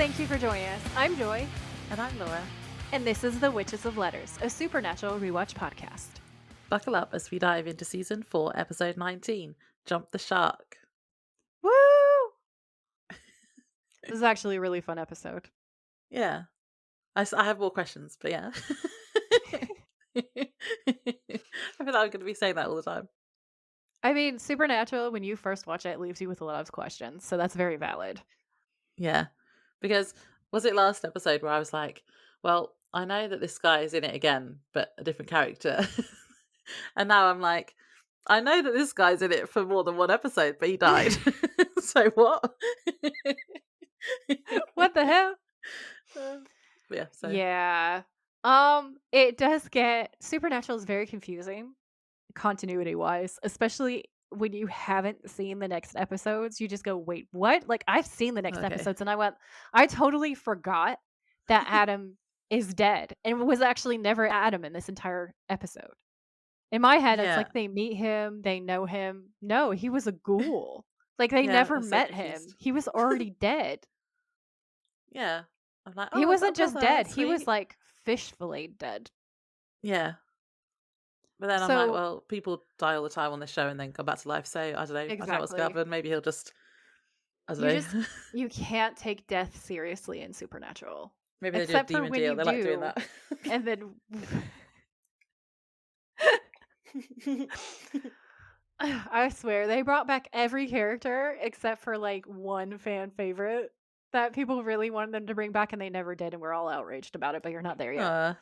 Thank you for joining us. I'm Joy. And I'm Laura. And this is The Witches of Letters, a supernatural rewatch podcast. Buckle up as we dive into Season 4, Episode 19, Jump the Shark. Woo! This is actually a really fun episode. Yeah. I have more questions, but yeah. I feel like I'm going to be saying that all the time. I mean, Supernatural, when you first watch it, leaves you with a lot of questions, so that's very valid. Yeah. Because was it last episode where I was like, well, I know that this guy is in it again, but a different character. And now I'm like, I know that this guy's in it for more than one episode, but he died. So what? What the hell? Yeah. So. Yeah. It does get Supernatural is very confusing, continuity wise, especially when you haven't seen the next episodes. You just go, wait, what? Like, I've seen the next episodes, and I totally forgot that Adam is dead and was actually never Adam in this entire episode. In my head, it's like they meet him, they know him. No, he was a ghoul. Like, they never met him. He was already dead. Yeah. I'm like, he wasn't just dead. He was like fish filleted dead. Yeah. But then I'm like, well, people die all the time on this show and then come back to life. So I don't know. Exactly. I don't know what's going to happen. Maybe he'll just, I don't know. You can't take death seriously in Supernatural. Maybe they do a demon deal. They like doing that. And then I swear they brought back every character except for like one fan favorite that people really wanted them to bring back, and they never did, and we're all outraged about it, but you're not there yet.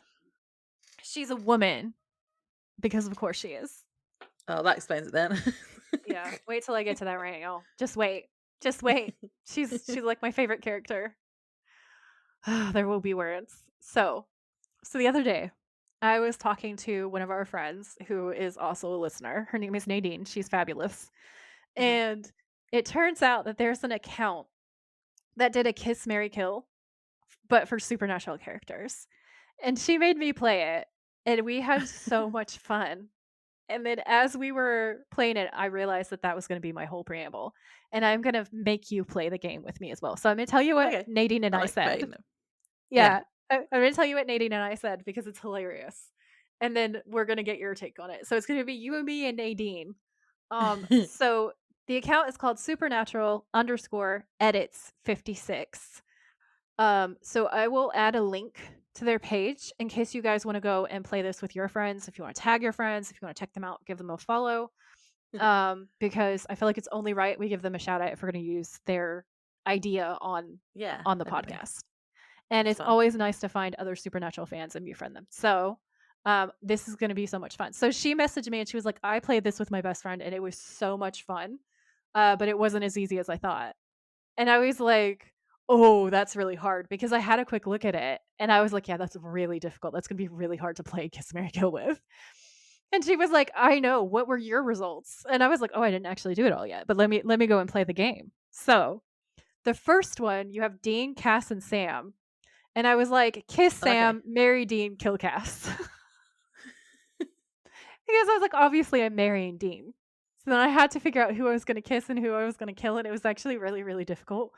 She's a woman, because of course she is. Oh, that explains it then. Yeah, wait till I get to that right now. Just wait. She's like my favorite character. There will be words. So the other day I was talking to one of our friends who is also a listener. Her name is Nadine. She's fabulous. Mm-hmm. And it turns out that there's an account that did a Kiss, Marry, Kill, but for supernatural characters. And she made me play it, and we had so much fun. And then as we were playing it, I realized that was going to be my whole preamble. And I'm going to make you play the game with me as well. So I'm going to tell you what Nadine and I said. Yeah. I'm going to tell you what Nadine and I said because it's hilarious. And then we're going to get your take on it. So it's going to be you and me and Nadine. So the account is called Supernatural_edits56. So I will add a link to their page in case you guys want to go and play this with your friends. If you want to tag your friends, if you want to check them out, give them a follow. Because I feel like it's only right we give them a shout out if we're going to use their idea on the podcast. And it's always nice to find other Supernatural fans and befriend them. So this is going to be so much fun. So she messaged me and she was like, I played this with my best friend and it was so much fun. But it wasn't as easy as I thought. And I was like, oh, that's really hard, because I had a quick look at it and I was like, yeah, that's really difficult. That's going to be really hard to play Kiss, Marry, Kill with. And she was like, I know. What were your results? And I was like, oh, I didn't actually do it all yet, but let me go and play the game. So the first one, you have Dean, Cass, and Sam. And I was like, kiss Sam, marry Dean, kill Cass. Because I was like, obviously I'm marrying Dean. So then I had to figure out who I was going to kiss and who I was going to kill. And it was actually really, really difficult.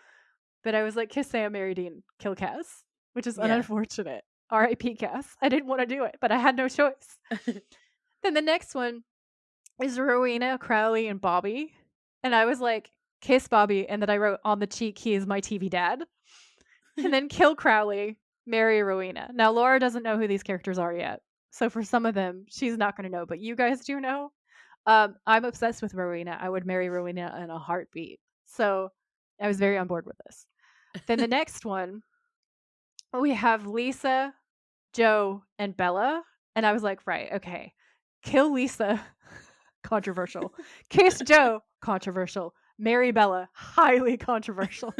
But I was like, kiss Sam, marry Dean, kill Cass, which is unfortunate. R.I.P. Cass. I didn't want to do it, but I had no choice. Then the next one is Rowena, Crowley, and Bobby. And I was like, kiss Bobby. And then I wrote on the cheek, he is my TV dad. And then kill Crowley, marry Rowena. Now, Laura doesn't know who these characters are yet. So for some of them, she's not going to know. But you guys do know. I'm obsessed with Rowena. I would marry Rowena in a heartbeat. So I was very on board with this. Then the next one, we have Lisa, Joe, and Bella. And I was like, right, okay. Kill Lisa, controversial. Kiss Joe, controversial. Marry Bella, highly controversial.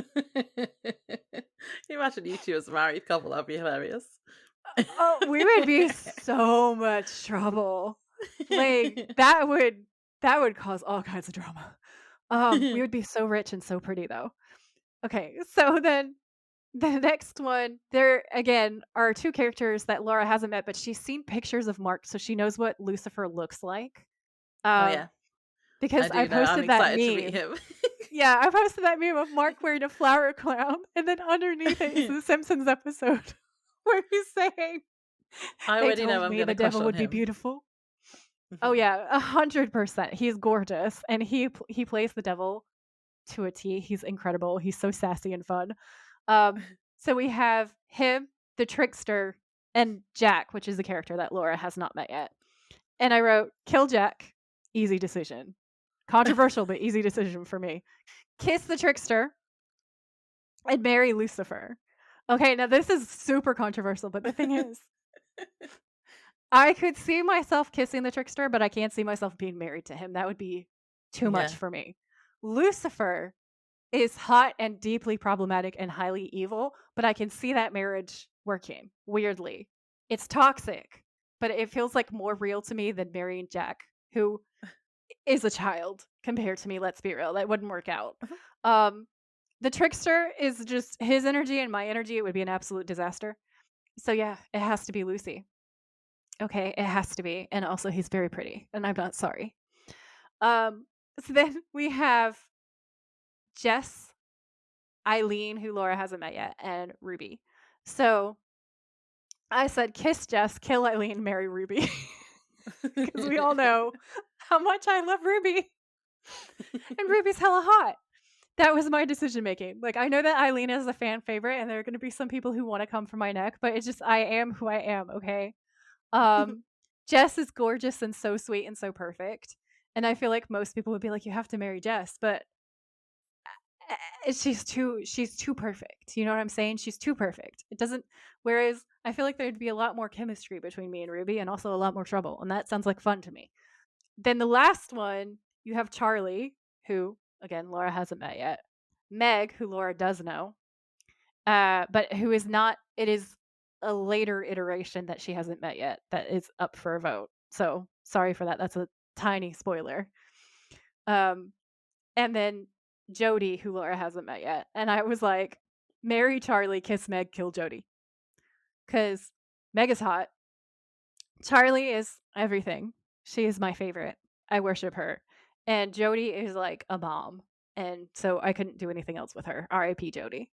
Imagine you two as a married couple. That'd be hilarious. Oh, we would be so much trouble. Like that would cause all kinds of drama. We would be so rich and so pretty though. Okay, so then the next one, there again are two characters that Laura hasn't met, but she's seen pictures of Mark, so she knows what Lucifer looks like. Oh yeah, because I posted that meme. To meet him. Yeah, I posted that meme of Mark wearing a flower crown, and then underneath it is the Simpsons episode where he's saying, I "They already know told I'm me going the to crush devil on would be him. beautiful." Oh yeah, 100%. He's gorgeous, and he plays the devil to a T. He's incredible. He's so sassy and fun. Um, so we have him, the trickster, and Jack, which is a character that Laura has not met yet. And I wrote, kill Jack, easy decision. Controversial, but easy decision for me. Kiss the trickster and marry Lucifer. Okay, now this is super controversial, but the thing is, I could see myself kissing the trickster, but I can't see myself being married to him. That would be too much Yeah. for me. Lucifer is hot and deeply problematic and highly evil, but I can see that marriage working, weirdly. It's toxic, but it feels like more real to me than marrying Jack, who is a child compared to me, let's be real. That wouldn't work out. Um, the trickster is just his energy and my energy, it would be an absolute disaster. So yeah, it has to be Lucy. Okay, it has to be. And also he's very pretty, and I'm not sorry. So then we have Jess, Eileen, who Laura hasn't met yet, and Ruby. So I said, kiss Jess, kill Eileen, marry Ruby. Because we all know how much I love Ruby. And Ruby's hella hot. That was my decision making. Like, I know that Eileen is a fan favorite, and there are going to be some people who want to come for my neck, but it's just, I am who I am, okay? Jess is gorgeous and so sweet and so perfect. And I feel like most people would be like, you have to marry Jess, but she's too perfect. You know what I'm saying? She's too perfect. It doesn't. Whereas I feel like there'd be a lot more chemistry between me and Ruby, and also a lot more trouble, and that sounds like fun to me. Then the last one, you have Charlie, who again Laura hasn't met yet. Meg, who Laura does know, but who is not. It is a later iteration that she hasn't met yet that is up for a vote. So sorry for that. That's a tiny spoiler. Um, and then Jody, who Laura hasn't met yet. And I was like, marry Charlie, kiss Meg, kill Jody. Because Meg is hot. Charlie is everything. She is my favorite. I worship her. And Jody is like a mom. And so I couldn't do anything else with her. R.I.P. Jody.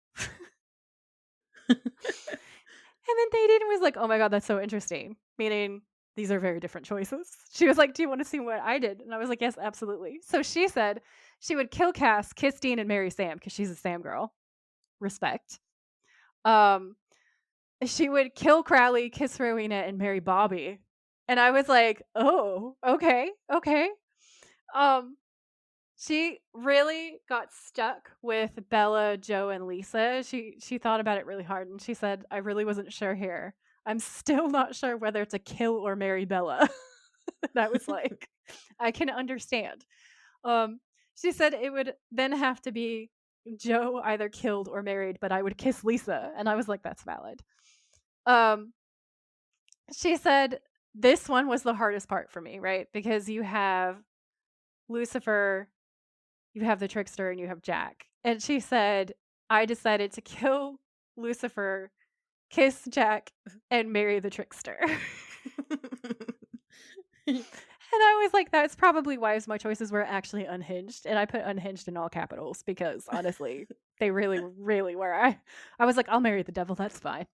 And then Nadine was like, oh my God, that's so interesting. Meaning, these are very different choices. She was like, do you want to see what I did? And I was like, yes, absolutely. So she said she would kill Cass, kiss Dean, and marry Sam because she's a Sam girl. Respect. Um, she would kill Crowley, kiss Rowena, and marry Bobby. And I was like, oh, okay, okay. She really got stuck with Bella, Joe, and Lisa. She thought about it really hard, and she said, I really wasn't sure here. I'm still not sure whether to kill or marry Bella. And I was like, I can understand. She said it would then have to be Joe either killed or married, but I would kiss Lisa. And I was like, that's valid. She said this one was the hardest part for me, right? Because you have Lucifer, you have the trickster, and you have Jack. And she said, I decided to kill Lucifer, kiss Jack, and marry the trickster. And I was like, that's probably why my choices were actually unhinged. And I put unhinged in all capitals because honestly, they really, really were. I was like, I'll marry the devil, that's fine.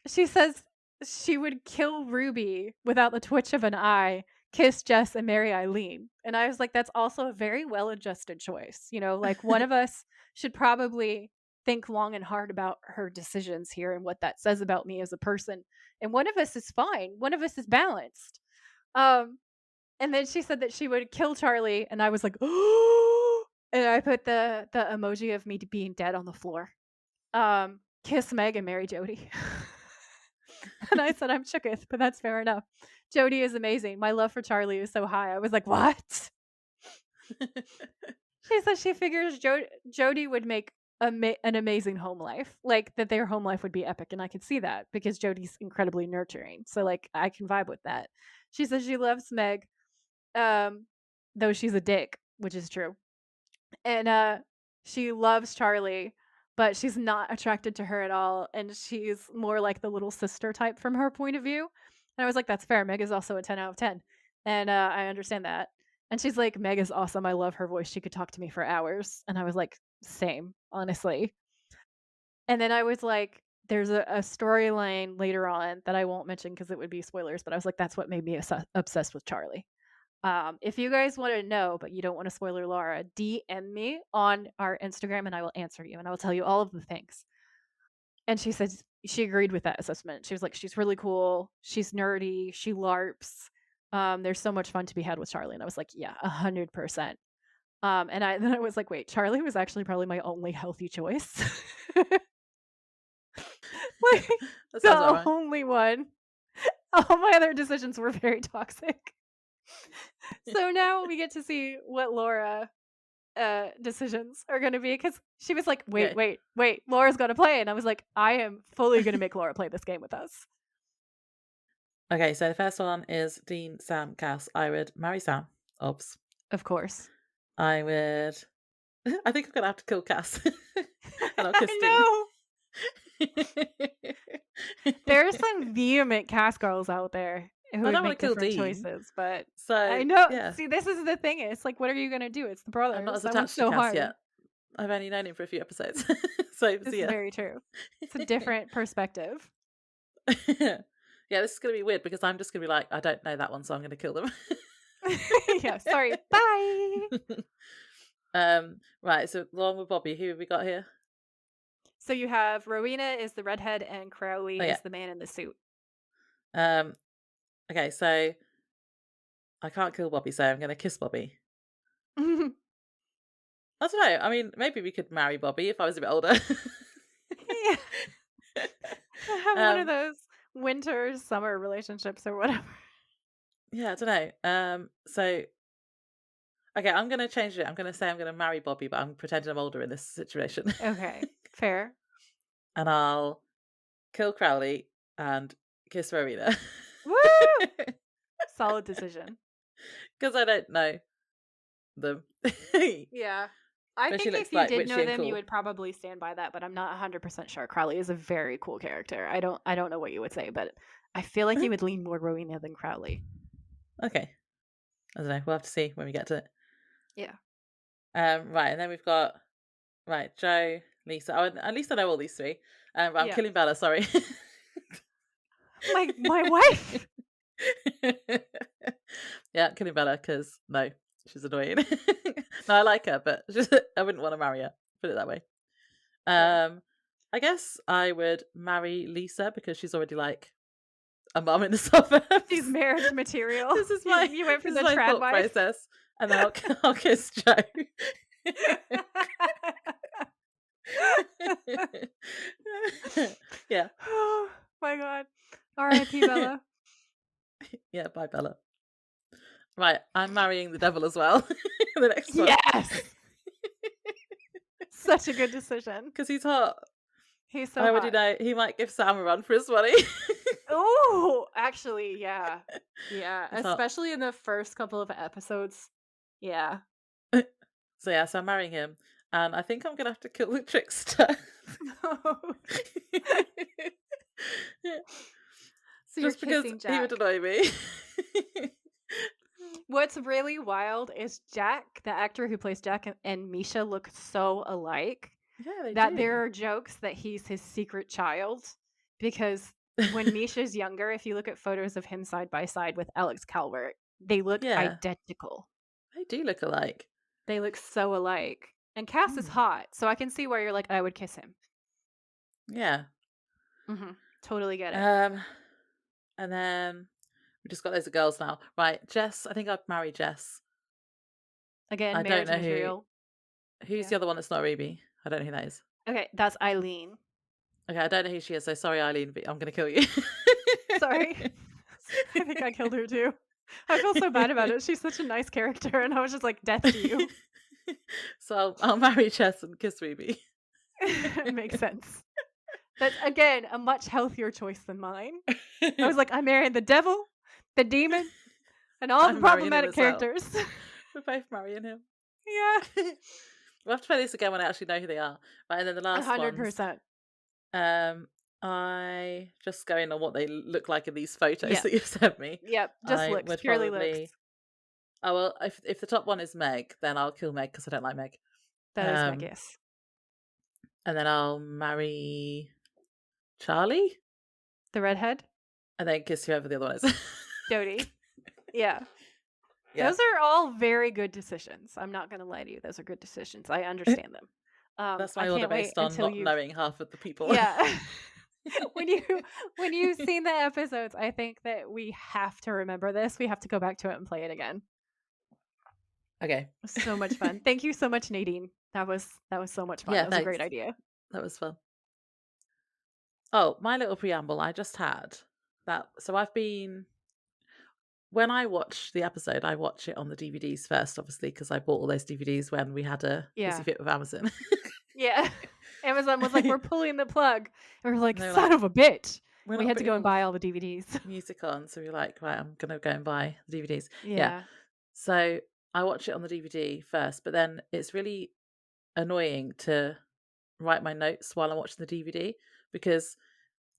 She says she would kill Ruby without the twitch of an eye, kiss Jess, and marry Eileen. And I was like, that's also a very well adjusted choice. You know, like one of us should probably think long and hard about her decisions here and what that says about me as a person. And one of us is fine. One of us is balanced. Um, and then she said that she would kill Charlie, and I was like, oh, and I put the emoji of me being dead on the floor. Kiss Meg and marry Jody. And I said, I'm shooketh, but that's fair enough. Jody is amazing. My love for Charlie is so high. I was like, what? She says she figures Jody would make an amazing home life. Like, that their home life would be epic. And I can see that because Jody's incredibly nurturing. So, like, I can vibe with that. She says she loves Meg, though she's a dick, which is true. And she loves Charlie, but she's not attracted to her at all, and she's more like the little sister type from her point of view. And I was like, that's fair. Meg is also a 10 out of 10, and I understand that. And she's like, Meg is awesome. I love her voice. She could talk to me for hours. And I was like, same, honestly. And then I was like, there's a storyline later on that I won't mention because it would be spoilers, but I was like, that's what made me obsessed with Charlie. If you guys want to know, but you don't want to spoiler Laura, DM me on our Instagram and I will answer you and I will tell you all of the things. And she said she agreed with that assessment. She was like, she's really cool. She's nerdy. She LARPs. There's so much fun to be had with Charlie. And I was like, yeah, 100%. And then I was like, wait, Charlie was actually probably my only healthy choice. Like, That sounds the alright. only one. All my other decisions were very toxic. So now we get to see what Laura decisions are going to be, because she was like, wait, Laura's going to play. And I was like, I am fully going to make Laura play this game with us. Okay, so the first one is Dean, Sam, Cass. I would marry Sam. Obs. Of course. I would. I think I'm gonna have to kill Cass, and I'll kiss I Dean. know. There are some vehement Cass girls out there who I would don't want make to kill different Dean, choices, but so I know. yeah. See, this is the thing. It's like, what are you going to do? It's the brothers. I'm not as I went attached to so Cass hard. yet. I've only known him for a few episodes, so This see is ya. very true. It's a different perspective. Yeah, this is gonna be weird because I'm just gonna be like, I don't know that one, so I'm gonna kill them. Yeah, sorry. Bye. Right, so along with Bobby, who have we got here? So you have Rowena is the redhead and Crowley Oh, yeah. is the man in the suit. Okay, so I can't kill Bobby, so I'm gonna kiss Bobby. I don't know. I mean, maybe we could marry Bobby if I was a bit older. Yeah. Have one of those winter summer relationships or whatever. Yeah, I don't know. So okay, I'm gonna change it. I'm gonna say I'm gonna marry Bobby, but I'm pretending I'm older in this situation. Okay, fair. And I'll kill Crowley and kiss Rowena. Woo! Solid decision. Because I don't know them. Yeah. I But she think looks if you like did witchy know and them, you cool. would probably stand by that, but I'm not 100% sure. Crowley is a very cool character. I don't know what you would say, but I feel like you would lean more Rowena than Crowley. Okay. I don't know. We'll have to see when we get to it. Yeah. Right, and then we've got Joe, Lisa. Oh, at least I know all these three. But I'm Yeah. killing Bella. Sorry. My wife. Yeah, killing Bella because no, she's annoying. No, I like her, but I wouldn't want to marry her. Put it that way. Fair. I guess I would marry Lisa because she's already like a mum in the suburbs. She's marriage material. This is my you went for this the is my trad thought wife. process, and then I'll kiss Joe. Yeah. Oh my god. R.I.P. Bella. Yeah, bye Bella. Right, I'm marrying the devil as well. The next one. Yes. Such a good decision. Because he's hot. He's so I already hot. know he might give Sam a run for his money. Oh, actually, yeah. Yeah, He's hot. especially in the first couple of episodes. Yeah. So yeah, so I'm marrying him. And I think I'm gonna have to kill the trickster. So you're Just because kissing he Jack. would annoy me. What's really wild is Jack, the actor who plays Jack, and Misha look so alike Yeah, they that do. there are jokes that he's his secret child, because when Misha's younger, if you look at photos of him side by side with Alex Calvert, they look Yeah. identical. They do look alike. They look so alike. And Cass is hot, so I can see why you're like, I would kiss him. Yeah. Totally get it. And then we just got loads of girls now. Right, Jess. I think I'd marry Jess. Again, I marriage don't know material. who's the other one that's not Ruby. I don't know who that is. Okay, that's Eileen. Okay, I don't know who she is, so sorry, Eileen, but I'm gonna kill you. Sorry. I think I killed her too. I feel so bad about it. She's such a nice character, and I was just like, death to you. So I'll marry Jess and kiss Ruby. It makes sense. That's, again, a much healthier choice than mine. I was like, I'm marrying the devil, the demon, and all the problematic characters. Well. We're both marrying him. Yeah. We'll have to play this again when I actually know who they are. Right, and then the last 100%. I just going on what they look like in these photos that you've sent me. Yep, just looks, purely looks. Oh well, if the top one is Meg, then I'll kill Meg because I don't like Meg. That is my Um, guess. and then I'll marry Charlie, The redhead, and then kiss whoever the other one is. Jody. Yeah. Yeah, Those are all very good decisions. I'm not going to lie to you. Those are good decisions. I understand them. that's I my order can't wait based on until not you've knowing half of the people. yeah. when you when you've seen the episodes, I think that we have to remember this. We have to go back to it and play it again. Okay. So much fun. Thank you so much, Nadine. That was so much fun. Yeah, That was a thanks. great idea. That was fun. Oh, my little preamble I just had that. So I've been when I watch the episode, I watch it on the DVDs first, obviously, because I bought all those DVDs when we had a hissy Yeah. fit with Amazon. Yeah. Amazon was like, we're pulling the plug. And we're like, And they were son like, of a bitch. we're We not had to go and putting buy all the DVDs. music on. So we're like, right, I'm going to go and buy the DVDs. Yeah. Yeah. So I watch it on the DVD first, but then it's really annoying to write my notes while I'm watching the DVD because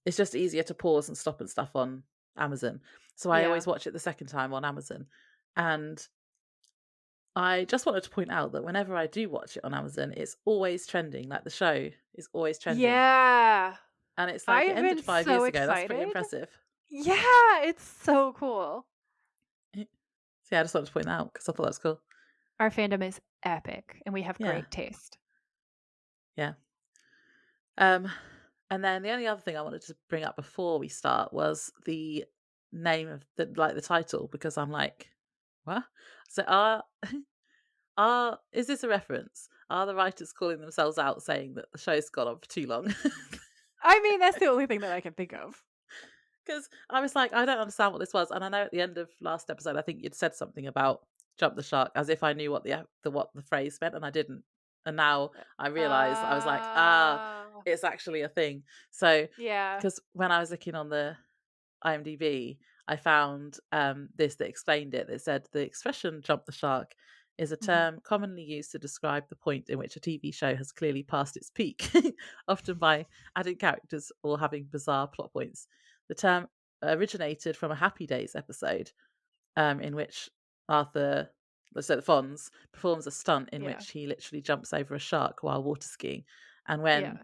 it's just easier to pause and stop and stuff on Amazon. So I Yeah. always watch it the second time on Amazon. And I just wanted to point out that whenever I do watch it on Amazon, it's always trending. Like the show is always trending. Yeah. And it's like it I've ended been 5 years so ago. That's pretty excited. impressive. Yeah, it's so cool. So yeah, I just wanted to point that out because I thought that was cool. Our fandom is epic and we have Yeah. great taste. Yeah. And then the only other thing I wanted to bring up before we start was the name of the title, because I'm like, what? So is this a reference? Are the writers calling themselves out saying that the show's gone on for too long? I mean, that's the only thing that I can think of. Because I was like, I don't understand what this was, and I know at the end of last episode, I think you'd said something about jump the shark, as if I knew what the phrase meant, and I didn't. And now I realised I was like, Uh, it's actually a thing. So, yeah. because when I was looking on the IMDb, I found this that explained it. It said the expression "jump the shark" is a Mhm. term commonly used to describe the point in which a TV show has clearly passed its peak, often by adding characters or having bizarre plot points. The term originated from a Happy Days episode, in which Arthur, let's say the Fonz, performs a stunt in Yeah. which he literally jumps over a shark while water skiing. And when Yeah.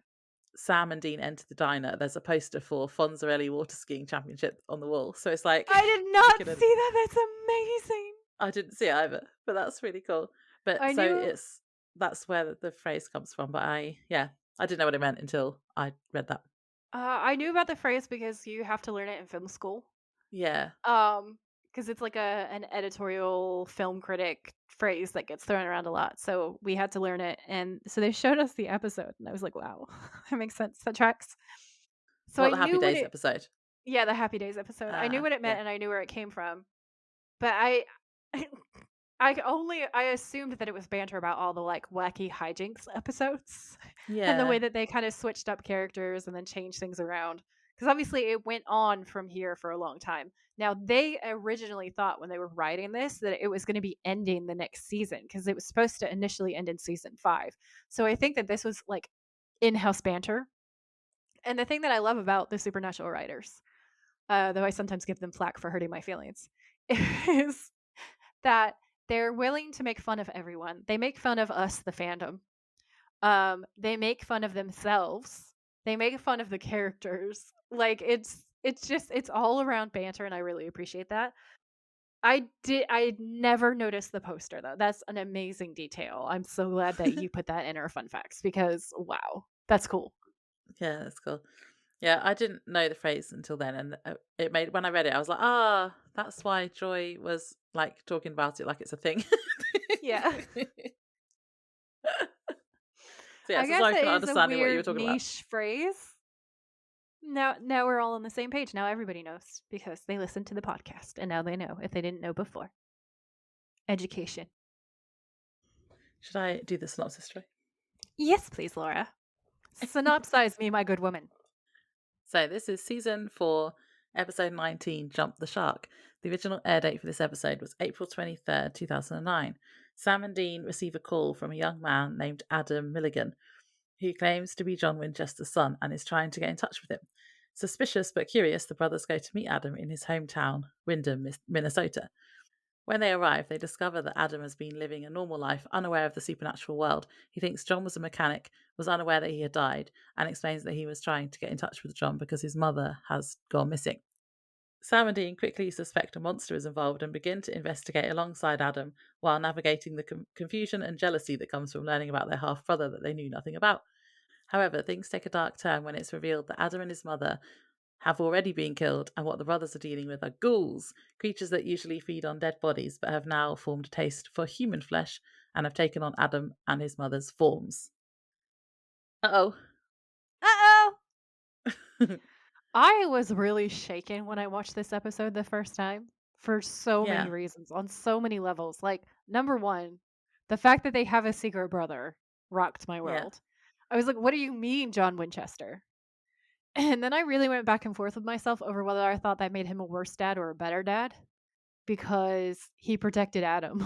Sam and Dean enter the diner, there's a poster for Fonzarelli Water Skiing Championship on the wall. So it's like, I did you not can, see that. That's amazing. I didn't see it either, but that's really cool. But I so knew that's where the phrase comes from. But I didn't know what it meant until I read that. I knew about the phrase because you have to learn it in film school. Yeah. Because it's like an editorial film critic phrase that gets thrown around a lot. So we had to learn it, and so they showed us the episode, and I was like, "Wow, that makes sense. That tracks." So What, I the Happy knew what Days it. episode? Yeah, the Happy Days episode. I knew what it Yeah. meant, and I knew where it came from. But I, I assumed that it was banter about all the like wacky hijinks episodes, and the Yeah. way that they kind of switched up characters and then changed things around. Because obviously it went on from here for a long time. Now they originally thought when they were writing this that it was going to be ending the next season because it was supposed to initially end in season 5. So I think that this was like in-house banter. And the thing that I love about the Supernatural writers, though I sometimes give them flack for hurting my feelings, is that they're willing to make fun of everyone. They make fun of us, the fandom. They make fun of themselves. They make fun of the characters. Like it's all around banter, and I really appreciate that. I never noticed the poster though. That's an amazing detail. I'm so glad that you put that in our fun facts because wow, that's cool. Yeah, that's cool. Yeah, I didn't know the phrase until then, and it made when I read it, I was like, that's why Joy was like talking about it like it's a thing. Yeah. So yeah, I so guess sorry it for not is a understanding what you were weird talking about. niche phrase. Now we're all on the same page. Now everybody knows because they listened to the podcast and now they know if they didn't know before. Education. Should I do the synopsis, Joy? Yes, please, Laura. Synopsize me, my good woman. So this is season 4, episode 19, Jump the Shark. The original air date for this episode was April 23rd, 2009. Sam and Dean receive a call from a young man named Adam Milligan, who claims to be John Winchester's son and is trying to get in touch with him. Suspicious but curious, the brothers go to meet Adam in his hometown, Windham, Minnesota. When they arrive, they discover that Adam has been living a normal life, unaware of the supernatural world. He thinks John was a mechanic, was unaware that he had died, and explains that he was trying to get in touch with John because his mother has gone missing. Sam and Dean quickly suspect a monster is involved and begin to investigate alongside Adam while navigating the confusion and jealousy that comes from learning about their half brother that they knew nothing about. However, things take a dark turn when it's revealed that Adam and his mother have already been killed, and what the brothers are dealing with are ghouls, creatures that usually feed on dead bodies but have now formed a taste for human flesh and have taken on Adam and his mother's forms. Uh Uh-oh! oh. I was really shaken when I watched this episode the first time for so many Yeah, reasons, on so many levels. Like, number one, the fact that they have a secret brother rocked my yeah, world. I was like, what do you mean, John Winchester? And then I really went back and forth with myself over whether I thought that made him a worse dad or a better dad because he protected Adam.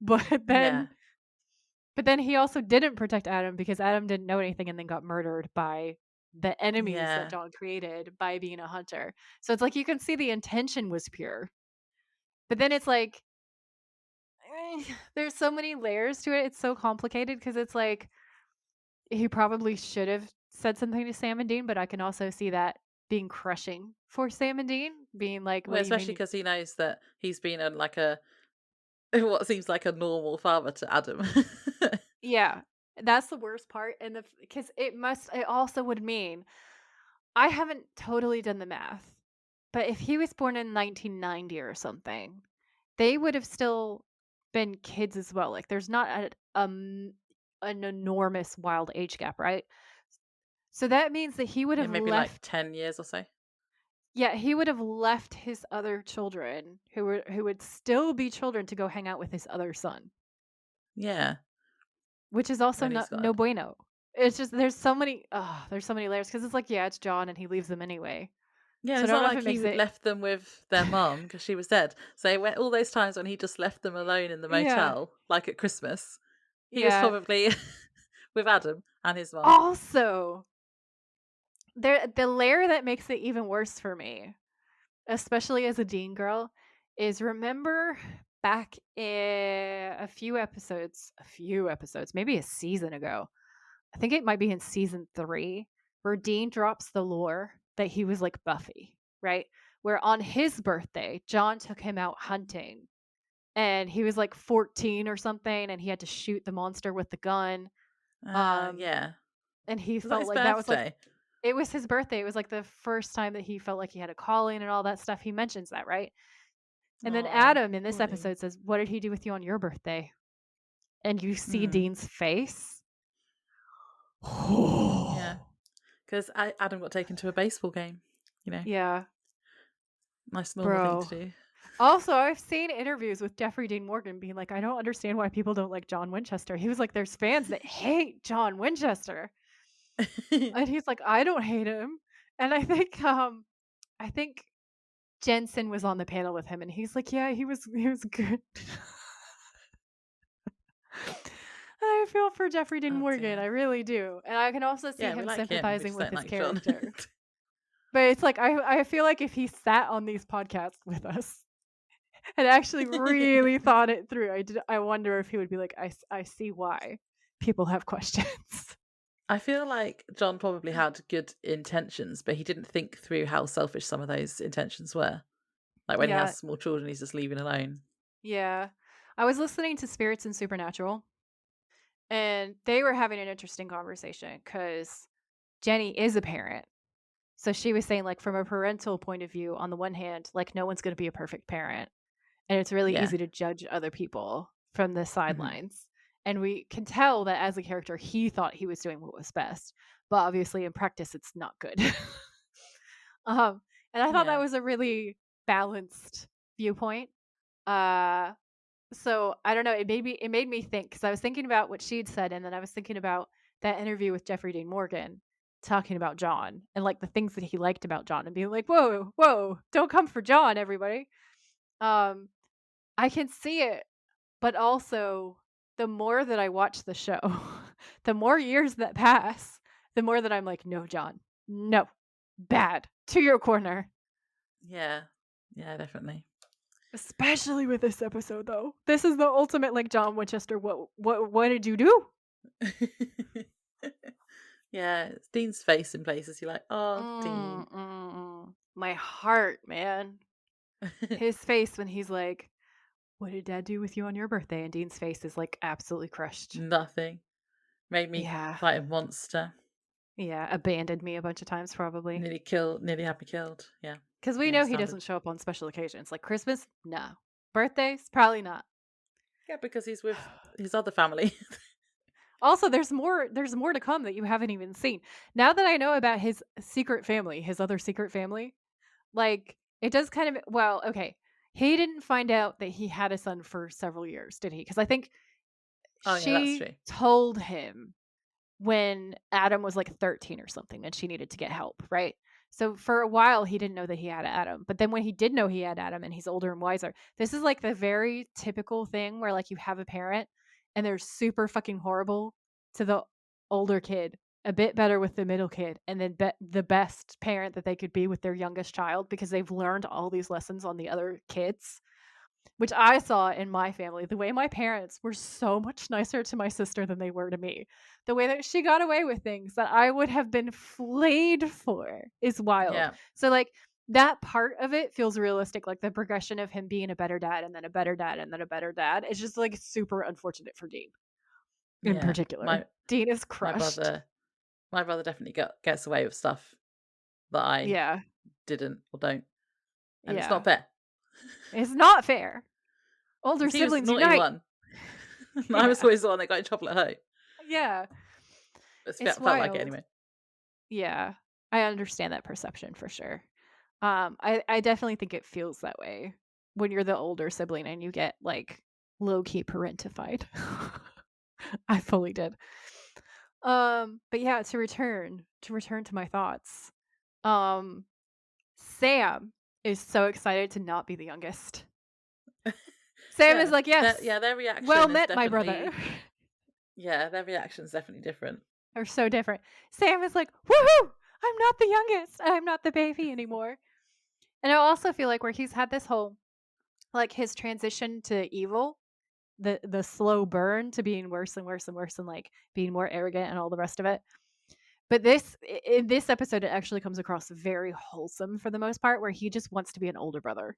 but yeah, then but then he also didn't protect Adam because Adam didn't know anything and then got murdered by the enemies that yeah, John created by being a hunter. So it's like you can see the intention was pure. But then it's like there's so many layers to it. It's so complicated because it's like he probably should have said something to Sam and Dean, but I can also see that being crushing for Sam and Dean, being like, well, "What do you especially mean?" because he knows that he's been a what seems like a normal father to Adam. Yeah, that's the worst part, and because it also would mean I haven't totally done the math, but if he was born in 1990 or something, they would have still been kids as well. Like, there's not an enormous wild age gap, right? So that means that he would Yeah, have maybe like left. 10 years or so. Yeah, he would have left his other children who would still be children to go hang out with his other son, Yeah, which is also when he's not got no bueno. It's just there's so many layers because it's like, yeah, it's John and he leaves them anyway. Yeah, So I it's don't not know if like it he makes it. left them with their mum because she was dead. So all those times when he just left them alone in the Yeah. motel, like at Christmas, he was Yeah. probably with Adam and his mum. Also, the layer that makes it even worse for me, especially as a Dean girl, is remember back in a few episodes, maybe a season ago. I think it might be in season 3 where Dean drops the lore that he was like Buffy, right? Where on his birthday, John took him out hunting and he was like 14 or something and he had to shoot the monster with the gun. Um Yeah. and he Was that felt his like that was like birthday? it was his birthday. It was like the first time that he felt like he had a calling and all that stuff. He mentions that, right? And then Oh, Adam in this poor Dean. episode says, "What did he do with you on your birthday?" And you see Mm, Dean's face. yeah, because Adam got taken to a baseball game. You know, Yeah, nice normal thing to bro. do. Also, I've seen interviews with Jeffrey Dean Morgan being like, "I don't understand why people don't like John Winchester." He was like, "There's fans that hate John Winchester." And he's like, "I don't hate him." And I think Jensen was on the panel with him and he's like, "Yeah, he was good." I feel for Jeffrey Dean Oh Morgan, I dear. really do. And I can also see Yeah, we him like him. We sympathizing just with don't his like John. character. But it's like I feel like if he sat on these podcasts with us and actually really thought it through, I wonder if he would be like, I see why people have questions." I feel like John probably had good intentions, but he didn't think through how selfish some of those intentions were. Like when he Yeah, has small children, he's just leaving alone. yeah. I was listening to Spirits and Supernatural, and they were having an interesting conversation because Jenny is a parent. So she was saying, like, from a parental point of view, on the one hand, like, no one's going to be a perfect parent. And it's really Yeah. easy to judge other people from the Hmm. sidelines. And we can tell that as a character, he thought he was doing what was best. But obviously, in practice, it's not good. um, and I thought that Yeah. was a really balanced viewpoint. Uh, so I don't know. It made me think because I was thinking about what she'd said, and then I was thinking about that interview with Jeffrey Dean Morgan talking about John and like the things that he liked about John and being like, "Whoa, whoa, don't come for John, everybody." Um, I can see it, but also the more that I watch the show, the more years that pass, the more that I'm like, "No, John. No. Bad. To your corner." Yeah. Yeah, definitely. Especially with this episode, though. This is the ultimate, like, John Winchester, what did you do? Yeah, it's Dean's face in places. You're like, oh, Mm, Dean. mm, my heart, man. His face when he's like, "What did Dad do with you on your birthday?" And Dean's face is, like, absolutely crushed. Nothing. Made me Yeah. fight a monster. Yeah, abandoned me a bunch of times probably. Nearly had me killed. Yeah. 'Cause we Yeah, know he standard. doesn't show up on special occasions, like Christmas? No. Birthdays? Probably not. Yeah, because he's with his other family. Also, there's more to come that you haven't even seen. Now that I know about his secret family, his other secret family, like, it does kind of well, okay. He didn't find out that he had a son for several years, did he? Because I think Oh yeah, that's she true. told him when Adam was like 13 or something and she needed to get help, right? So for a while he didn't know that he had Adam. But then when he did know he had Adam and he's older and wiser, this is like the very typical thing where like you have a parent and they're super fucking horrible to the older kid, a bit better with the middle kid, and then the best parent that they could be with their youngest child because they've learned all these lessons on the other kids, which I saw in my family. The way my parents were so much nicer to my sister than they were to me. The way that she got away with things that I would have been flayed for is wild. Yeah. So, like, that part of it feels realistic. Like, the progression of him being a better dad and then a better dad and then a better dad. It's just, like, super unfortunate for Dean in Yeah. particular. Dean is My crushed. brother my brother definitely gets away with stuff that I Yeah. didn't or don't. And it's not Yeah. fair. It's not fair. Older 'Cause he was the siblings naughty unite. one. And I was Yeah. always the one that got in trouble at home. Yeah. It It's felt like it wild. anyway. Yeah, I understand that perception for sure. I definitely think it feels that way when you're the older sibling and you get like low key parentified. I fully did. But yeah, to return to my thoughts. Um, Sam is so excited to not be the youngest. Sam is Yeah. like, yes, Their well reaction is met, my brother. definitely yeah, their reaction's definitely different. Are so different. Sam is like, woohoo! I'm not the youngest. I'm not the baby anymore. And I also feel like where he's had this whole like his transition to evil, the slow burn to being worse and worse and worse and like being more arrogant and all the rest of it. But in this episode, it actually comes across very wholesome for the most part, where he just wants to be an older brother.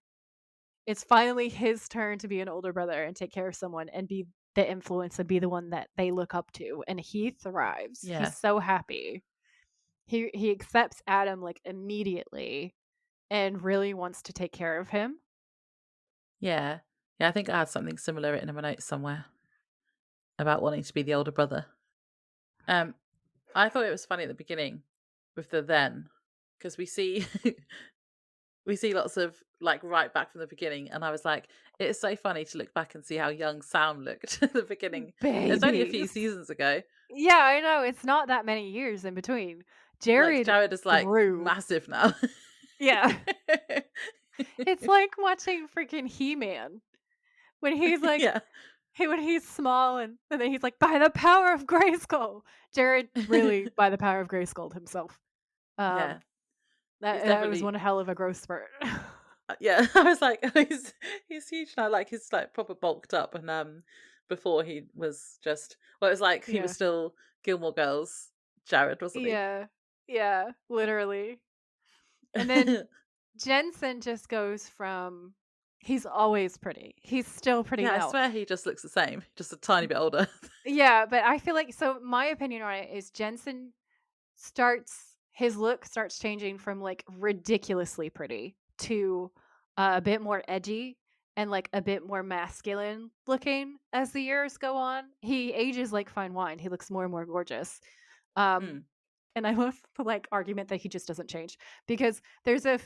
It's finally his turn to be an older brother and take care of someone and be the influence and be the one that they look up to. And he thrives. He's Yeah. so happy. He accepts Adam like immediately and really wants to take care of him. Yeah. Yeah, I think I had something similar written in my notes somewhere about wanting to be the older brother. Um, I thought it was funny at the beginning with the then, because we see we see lots of like right back from the beginning, and I was like, it's so funny to look back and see how young Sam looked at the beginning. It's only a few Babies. seasons ago. Yeah, I know. It's not that many years in between. Like Jared Jared is like grew. massive now. Yeah. It's like watching freaking He-Man when he's like Yeah. when he's small and then he's like by the power of Grayskull. Jared really by the power of Grayskull himself. Yeah. Um He's that was definitely one hell of a growth spurt. yeah, I was like, oh, he's huge now. Like he's like proper bulked up, and before he was just well, it was like he was Yeah. still Gilmore Girls Jared, wasn't he? Yeah. Yeah, literally. And then Jensen just goes from he's always pretty. He's still pretty Yeah, I now. swear he just looks the same, just a tiny bit older. Yeah, but I feel like so my opinion on it is Jensen starts his look starts changing from like ridiculously pretty to a bit more edgy and like a bit more masculine looking as the years go on. He ages like fine wine. He looks more and more gorgeous. Um Mm, and I love the like argument that he just doesn't change because there's a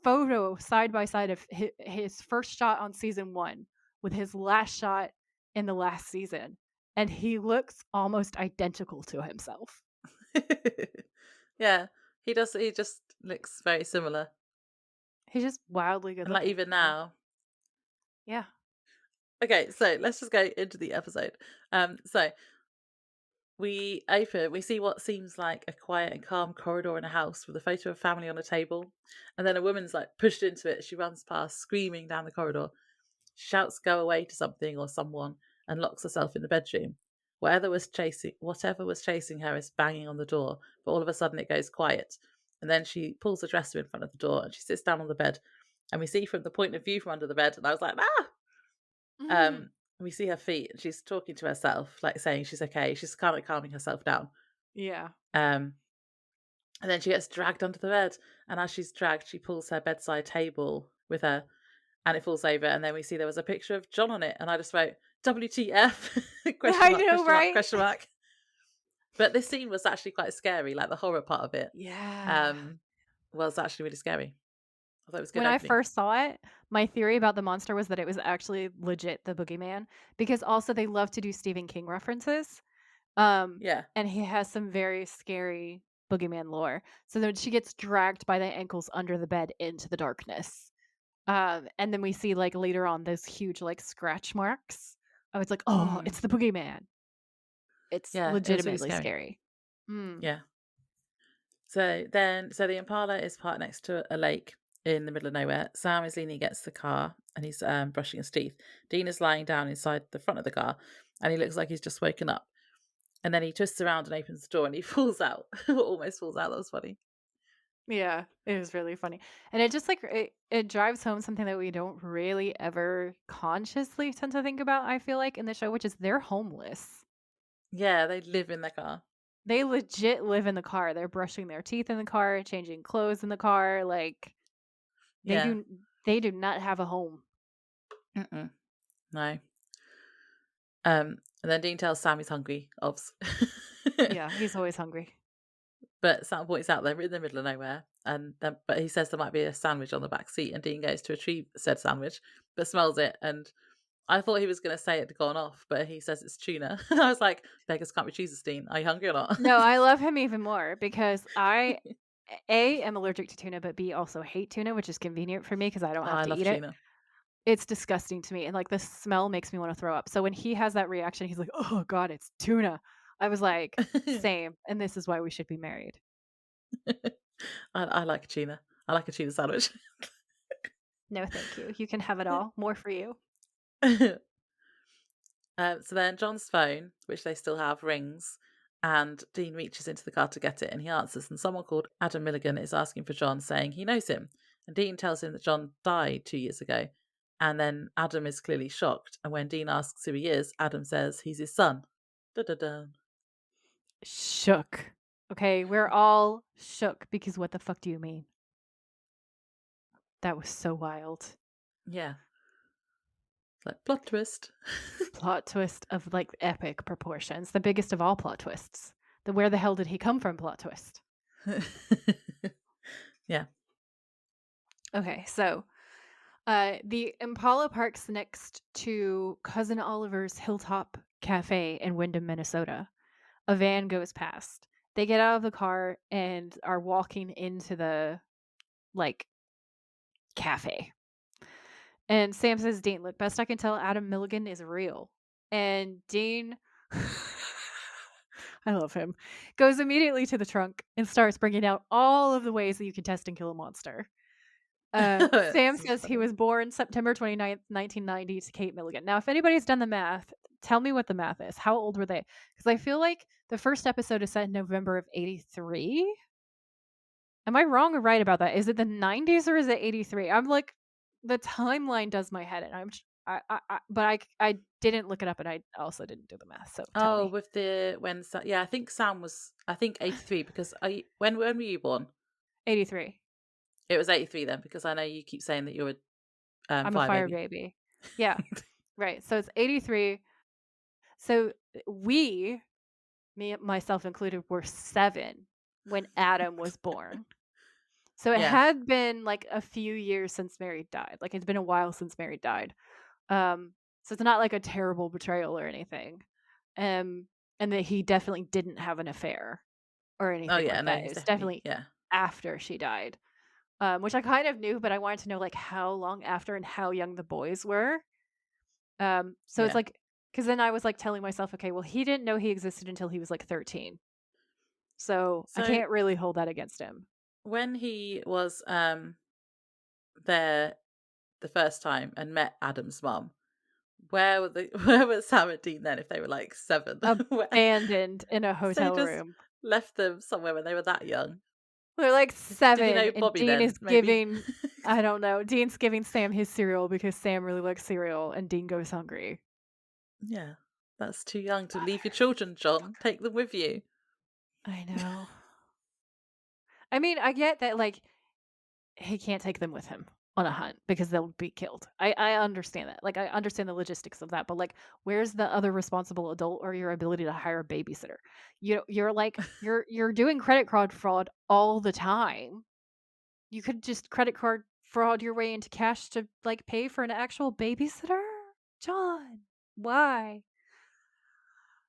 photo side by side of his first shot on season 1 with his last shot in the last season and he looks almost identical to himself. yeah, he does. He just looks very similar, He's just wildly good and like looking, even you know? now. Yeah. Okay, so let's just go into the episode. So we open, we see what seems like a quiet and calm corridor in a house with a photo of family on a table. And then a woman's like pushed into it. She runs past, screaming down the corridor, shouts go away to something or someone, and locks herself in the bedroom. Whatever was chasing her is banging on the door, but all of a sudden it goes quiet. And then she pulls the dresser in front of the door and she sits down on the bed. And we see from the point of view from under the bed, and I was like, ah! Mhm. We see her feet and she's talking to herself, like saying she's okay. She's kind of calming herself down. Yeah. Um, and then she gets dragged under the bed. And as she's dragged, she pulls her bedside table with her and it falls over. And then we see there was a picture of John on it. And I just wrote, WTF? Question I mark, know, question mark, right? question mark. But this scene was actually quite scary. Like the horror part of it Yeah. um, was actually really scary. I thought it was a good When I opening. first saw it, my theory about the monster was that it was actually legit the boogeyman, because also they love to do Stephen King references. Um, Yeah. and he has some very scary boogeyman lore. So then she gets dragged by the ankles under the bed into the darkness. And then we see like later on those huge like scratch marks. I was like, oh, Mm. it's the boogeyman. It's Yeah. It was really legitimately scary. scary. Mm. Yeah. So the Impala is parked next to a lake in the middle of nowhere. Sam is leaning against the car and he's brushing his teeth. Dean is lying down inside the front of the car and he looks like he's just woken up. And then he twists around and opens the door and he falls out. Almost falls out. That was funny. Yeah, it was really funny. And it just like it drives home something that we don't really ever consciously tend to think about, I feel like, in the show, which is they're homeless. Yeah, they live in their car. They legit live in the car. They're brushing their teeth in the car, changing clothes in the car. Like they Yeah. do they do not have a home. Mm-mm. No. And then Dean tells Sam he's hungry, obs. Yeah, he's always hungry. But Sam points out they're in the middle of nowhere, and then, but he says there might be a sandwich on the back seat, and Dean goes to retrieve said sandwich, but smells it, and I thought he was going to say it had gone off, but he says it's tuna. And I was like, beggars can't be choosers, Dean. Are you hungry or not? No, I love him even more because I A am allergic to tuna, but B also hate tuna, which is convenient for me because I don't Oh, have I to love eat it. tuna. It's disgusting to me, and, like, the smell makes me wanna throw up. So when he has that reaction, he's like, "Oh god, it's tuna." I was like, "Same, and this is why we should be married." I like tuna. I like a tuna sandwich. No, thank you. You can have it all. More for you. So then John's phone, which they still have, rings, and Dean reaches into the car to get it, and he answers, and someone called Adam Milligan is asking for John, saying he knows him. And Dean tells him that John died 2 years ago. And then Adam is clearly shocked, and when Dean asks who he is, Adam says he's his son. Da-da-da. Shook. Okay, we're all shook because what the fuck do you mean? That was so wild. Yeah. Like, plot twist. Plot twist of, like, epic proportions. The biggest of all plot twists. The "where the hell did he come from" plot twist. Yeah. Okay, so the Impala parks next to Cousin Oliver's Hilltop Cafe in Windham, Minnesota. A van goes past. They get out of the car and are walking into the like cafe. And Sam says, Dean, look, best I can tell, Adam Milligan is real. And Dean, I love him, goes immediately to the trunk and starts bringing out all of the ways that you can test and kill a monster. Sam This is says he funny. was born September 29th, 1990 to Kate Milligan. Now, if anybody's done the math, tell me what the math is. How old were they? Because I feel like the first episode is set in November of 83. Am I wrong or right about that? Is it the 90s or is it 83? I'm like, the timeline does my head in. But I didn't look it up and I also didn't do the math. So tell Oh, me. with the when yeah, I think Sam was 83 because when were you born? 83. It was 83 then because I know you keep saying that you're a I'm a fire fire baby. baby. Yeah. Right. So it's 83. So we, me myself included, were 7 when Adam was born. So it Yeah. had been like a few years since Mary died. Like it's been a while since Mary died. So it's not like a terrible betrayal or anything. And that he definitely didn't have an affair or Oh anything yeah, like no, that. It he's was definitely definitely yeah. after she died. Which I kind of knew, but I wanted to know like how long after and how young the boys were. So it's Yeah. like Because then I was like telling myself, okay, well, he didn't know he existed until he was like 13. So I So can't really hold that against him. when he was there the first time and met Adam's mum, where were the where was Sam and Dean then if they were like 7? Where Abandoned in a they hotel just room. left them somewhere when they were that young. They're like Did he 7, know and Bobby Dean then, is maybe? giving, I don't know, Dean's giving Sam his cereal because Sam really likes cereal, and Dean goes hungry. Yeah. That's too young to leave your Butters. children, John. Take them with you. I know. I mean, I get that, like, he can't take them with him on a hunt because they'll be killed. I understand that. Like, I understand the logistics of that, but, like, where's the other responsible adult or your ability to hire a babysitter? You're like, you're doing credit card fraud all the time. You could just credit card fraud your way into cash to, like, pay for an actual babysitter? John, why?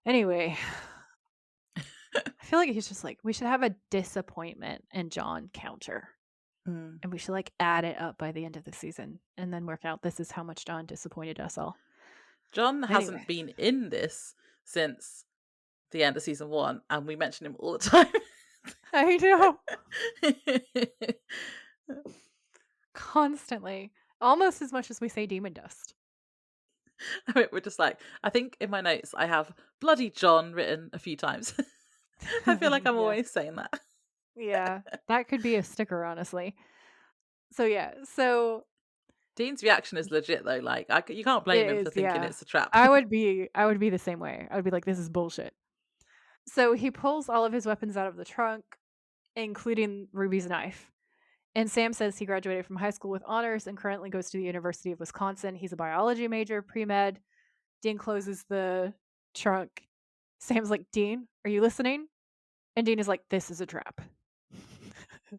Anyway, I feel like he's just like, we should have a disappointment and John counter. Mm. And we should like add it up by the end of the season and then work out this is how much John disappointed us all. John Anyway, hasn't been in this since the end of season 1, and we mention him all the time. I know. Constantly. Almost as much as we say demon dust. I mean, we're just like, I think in my notes I have bloody John written a few times. I feel like I'm Yeah. always saying that. Yeah. That could be a sticker, honestly. So yeah. So Dean's reaction is legit though. Like, you can't blame it him is, for thinking yeah. it's a trap. I would be the same way. I would be like, this is bullshit. So he pulls all of his weapons out of the trunk, including Ruby's knife. And Sam says he graduated from high school with honors and currently goes to the University of Wisconsin. He's a biology major, pre med. Dean closes the trunk. Sam's like, Dean, are you listening? And Dean is like, this is a trap.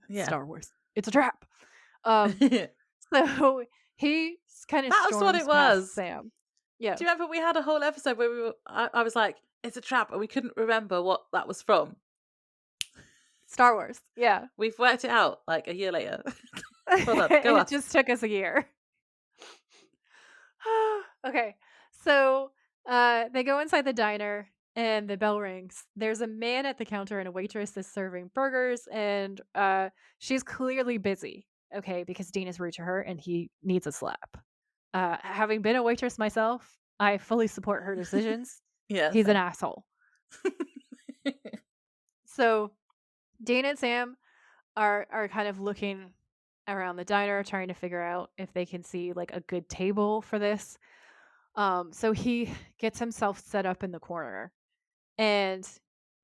Yeah. Star Wars. It's a trap. Um, That so he kind of was what storms it past was. Sam. Yeah. Do you remember we had a whole episode where I was like, it's a trap, and we couldn't remember what that was from? Star Wars. Yeah. We've worked it out like a year later. Well done. Go It us. just took us a year. Okay. So they go inside the diner and the bell rings. There's a man at the counter and a waitress is serving burgers, and she's clearly busy. Okay, because Dean is rude to her and he needs a slap. Having been a waitress myself, I fully support her decisions. Yeah, He's an same. asshole. So Dean and Sam are kind of looking around the diner, trying to figure out if they can see like a good table for this. So he gets himself set up in the corner, and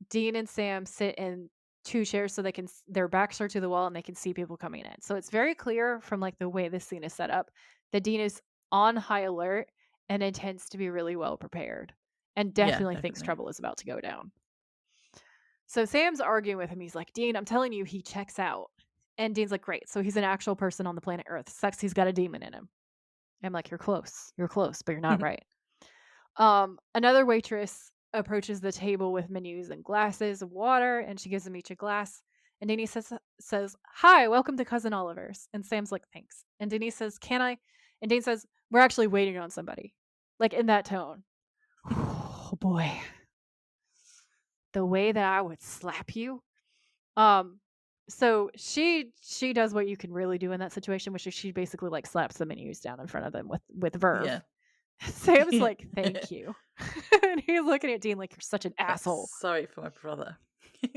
Dean and Sam sit in two chairs so they can their backs are to the wall and they can see people coming in. So it's very clear from like the way this scene is set up that Dean is on high alert and intends to be really well prepared and Yeah, definitely thinks definitely. trouble is about to go down. So Sam's arguing with him. He's like, Dean, I'm telling you, he checks out. And Dean's like, great. So he's an actual person on the planet Earth. Sucks he's got a demon in him. I'm like, you're close. You're close, but you're not right. Another waitress approaches the table with menus and glasses of water, and she gives them each a glass. And Denise says, "Hi, welcome to Cousin Oliver's." And Sam's like, "Thanks." And Denise says, "Can I?" And Dean says, "We're actually waiting on somebody." Like in that tone. Oh boy, the way that I would slap you. Um, so she does what you can really do in that situation, which is she basically like slaps the menus down in front of them with Yeah. verve. Sam's like, "Thank you," and he's looking at Dean like, "You're such an Like, asshole." sorry for my brother.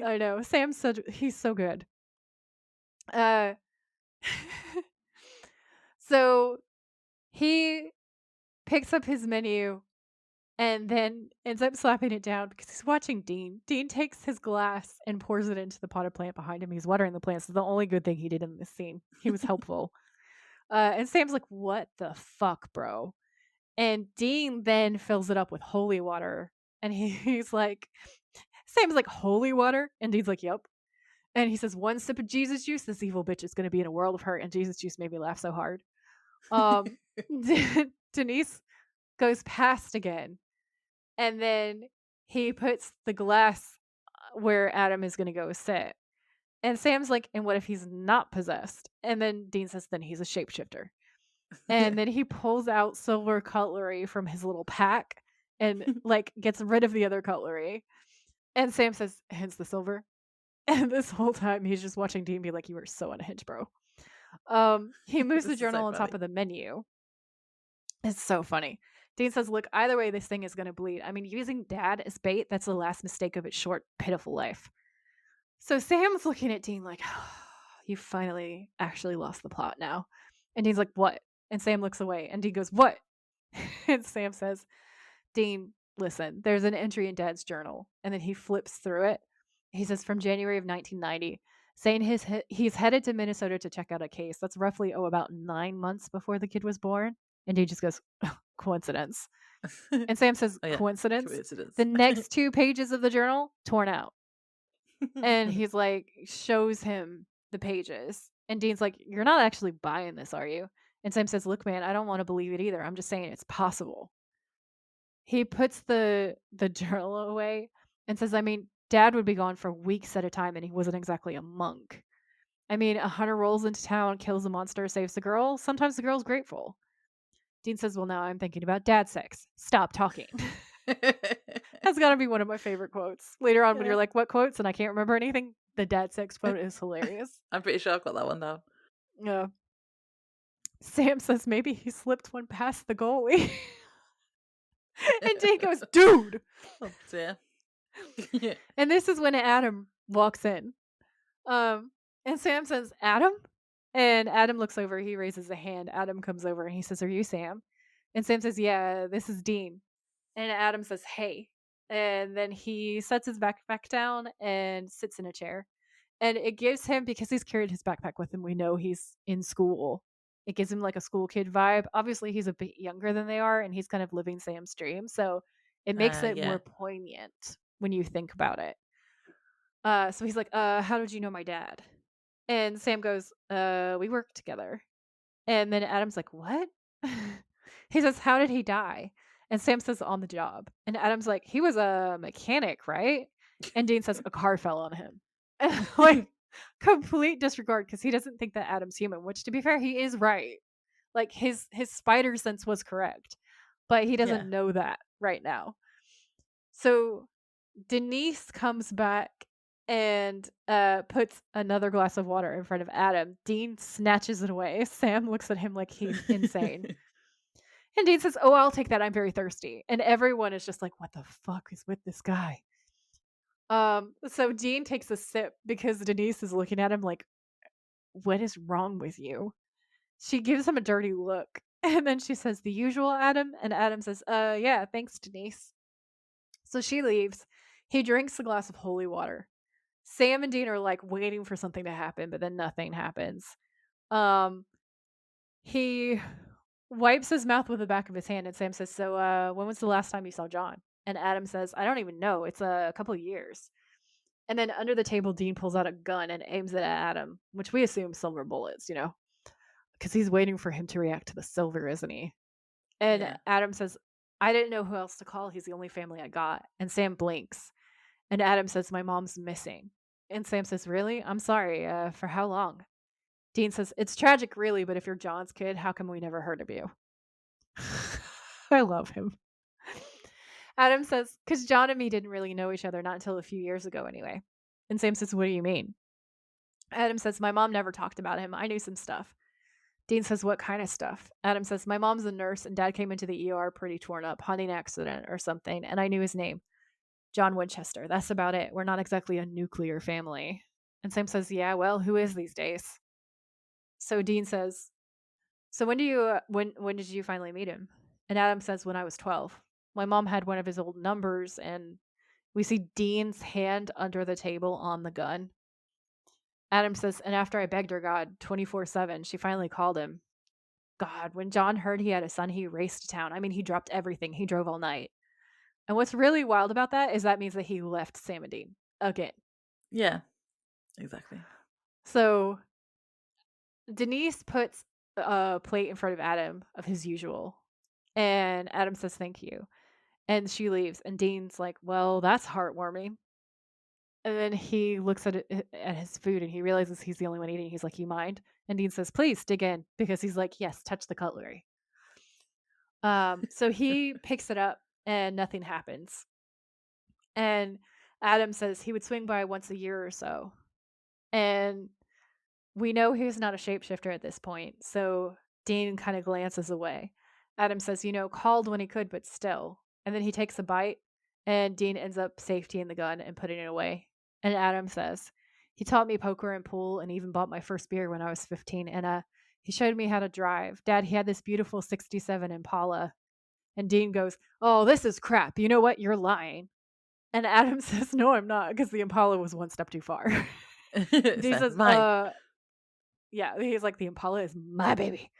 I know. Sam's he's so good. Uh, so he picks up his menu and then ends up slapping it down because he's watching Dean. Dean takes his glass and pours it into the potted plant behind him. He's watering the plants. It's the only good thing he did in this scene. He was helpful. And Sam's like, "What the fuck, bro?" And Dean then fills it up with holy water. And he's like, Sam's like, "Holy water?" And Dean's like, "Yep." And he says, "One sip of Jesus juice, this evil bitch is going to be in a world of hurt." And Jesus juice made me laugh so hard. Um, Denise goes past again. And then he puts the glass where Adam is going to go sit. And Sam's like, "And what if he's not possessed?" And then Dean says, "Then he's a shapeshifter." Yeah. And then he pulls out silver cutlery from his little pack and like gets rid of the other cutlery. And Sam says, hence the silver. And this whole time he's just watching Dean be like, you were so unhinged, bro. He moves the This is so journal on top funny. of the menu. It's so funny. Dean says, look, either way, this thing is going to bleed. I mean, using dad as bait, that's the last mistake of its short, pitiful life. So Sam's looking at Dean like, oh, you finally actually lost the plot now. And Dean's like, what? And Sam looks away. And Dean goes, what? And Sam says, Dean, listen, there's an entry in Dad's journal. And then he flips through it. He says, from January of 1990, saying he's headed to Minnesota to check out a case. That's roughly, about 9 months before the kid was born. And Dean just goes, coincidence. And Sam says, Oh, yeah. coincidence? Coincidence. The next 2 pages of the journal, torn out. And he's like, shows him the pages. And Dean's like, you're not actually buying this, are you? And Sam says, look, man, I don't want to believe it either. I'm just saying it's possible. He puts the journal away and says, I mean, Dad would be gone for weeks at a time and he wasn't exactly a monk. I mean, a hunter rolls into town, kills a monster, saves the girl. Sometimes the girl's grateful. Dean says, well, now I'm thinking about dad sex. Stop talking. That's got to be one of my favorite quotes. Later on, when you're Yeah. like, what quotes? And I can't remember anything, the dad sex quote is hilarious. I'm pretty sure I've got that one down. Yeah. Sam says maybe he slipped one past the goalie. And Dean goes, dude. Oh, dear. And this is when Adam walks in. And Sam says, Adam? And Adam looks over. He raises a hand. Adam comes over and he says, are you Sam? And Sam says, yeah, this is Dean. And Adam says, hey. And then he sets his backpack down and sits in a chair. And it gives him, because he's carried his backpack with him, we know he's in school. It gives him like a school kid vibe. Obviously, he's a bit younger than they are, and he's kind of living Sam's dream. So it makes it Yeah. more poignant when you think about it. So he's like, how did you know my dad? And Sam goes, we work together. And then Adam's like, what? He says, how did he die? And Sam says, on the job. And Adam's like, he was a mechanic, right? And Dean says, a car fell on him. And like, complete disregard because he doesn't think that Adam's human, which to be fair, he is right. Like his spider sense was correct, but he doesn't know that right now. So Denise comes back and puts another glass of water in front of Adam. Dean snatches it away. Sam looks at him like he's insane. And Dean says, oh, I'll take that. I'm very thirsty. And everyone is just like, what the fuck is with this guy? So Dean takes a sip because Denise is looking at him like, what is wrong with you? She gives him a dirty look. And then she says, the usual, Adam? And Adam says, yeah, thanks, Denise. So she leaves. He drinks a glass of holy water. Sam and Dean are like waiting for something to happen, but then nothing happens. He wipes his mouth with the back of his hand, and Sam says, so when was the last time you saw John? And Adam says, I don't even know. It's a couple of years. And then under the table, Dean pulls out a gun and aims it at Adam, which we assume silver bullets, because he's waiting for him to react to the silver, isn't he? And Adam says, I didn't know who else to call. He's the only family I got. And Sam blinks. And Adam says, my mom's missing. And Sam says, really? I'm sorry. For how long? Dean says, it's tragic, really, but if you're John's kid, how come we never heard of you? I love him. Adam says, because John and me didn't really know each other, not until a few years ago anyway. And Sam says, what do you mean? Adam says, my mom never talked about him. I knew some stuff. Dean says, what kind of stuff? Adam says, my mom's a nurse and dad came into the ER pretty torn up, hunting accident or something, and I knew his name. John Winchester. That's about it. We're not exactly a nuclear family. And Sam says, yeah, well, who is these days? So Dean says, so when did you finally meet him? And Adam says, when I was 12. My mom had one of his old numbers, and we see Dean's hand under the table on the gun. Adam says, and after I begged her, God, 24/7, she finally called him. God, when John heard he had a son, he raced to town. I mean, he dropped everything. He drove all night. And what's really wild about that is that means that he left Sam and Dean again. Yeah, exactly. So Denise puts a plate in front of Adam of his usual. And Adam says, thank you. And she leaves. And Dean's like, well, that's heartwarming. And then he looks at his food and he realizes he's the only one eating. He's like, you mind? And Dean says, please dig in. Because he's like, yes, touch the cutlery. So he picks it up and nothing happens. And Adam says he would swing by once a year or so. And we know he's not a shapeshifter at this point, so Dean kind of glances away. Adam says, called when he could, but still. And then he takes a bite, and Dean ends up safetying the gun and putting it away. And Adam says, he taught me poker and pool and even bought my first beer when I was 15. And he showed me how to drive. Dad, he had this beautiful 67 Impala. And Dean goes, oh, this is crap. You know what? You're lying. And Adam says, no, I'm not, because the Impala was one step too far. Dean So says, mine. yeah, he's like, the Impala is my baby.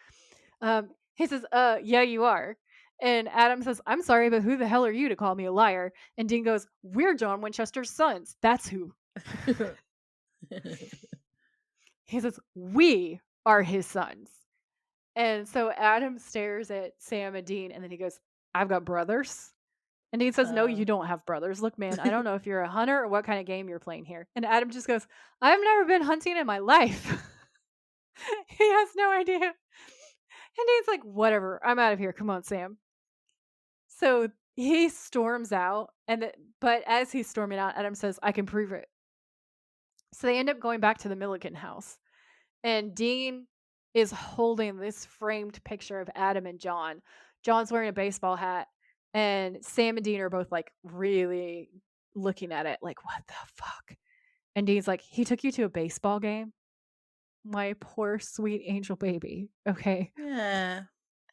He says, yeah, you are. And Adam says, I'm sorry, but who the hell are you to call me a liar? And Dean goes, we're John Winchester's sons. That's who. He says, we are his sons. And so Adam stares at Sam and Dean, and then he goes, I've got brothers. And Dean says, no, you don't have brothers. Look, man, I don't know if you're a hunter or what kind of game you're playing here. And Adam just goes, I've never been hunting in my life. He has no idea. And Dean's like, whatever, I'm out of here. Come on, Sam. So he storms out, but as he's storming out, Adam says, I can prove it. So they end up going back to the Milligan house. And Dean is holding this framed picture of Adam and John. John's wearing a baseball hat, and Sam and Dean are both like really looking at it like, what the fuck? And Dean's like, he took you to a baseball game? My poor sweet angel baby. Okay. Yeah.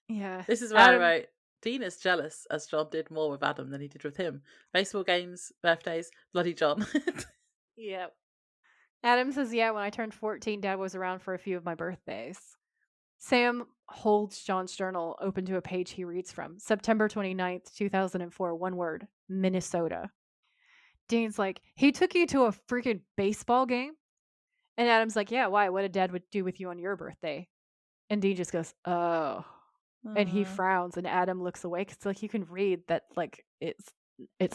Yeah. This is where I wrote, Dean is jealous as John did more with Adam than he did with him. Baseball games, birthdays, bloody John. Yep. Adam says, yeah, when I turned 14, Dad was around for a few of my birthdays. Sam holds John's journal open to a page he reads from. September 29th, 2004, one word, Minnesota. Dean's like, he took you to a freaking baseball game? And Adam's like, yeah, why? What did Dad would do with you on your birthday? And Dean just goes, oh. And he frowns, and Adam looks away because like you can read that like it's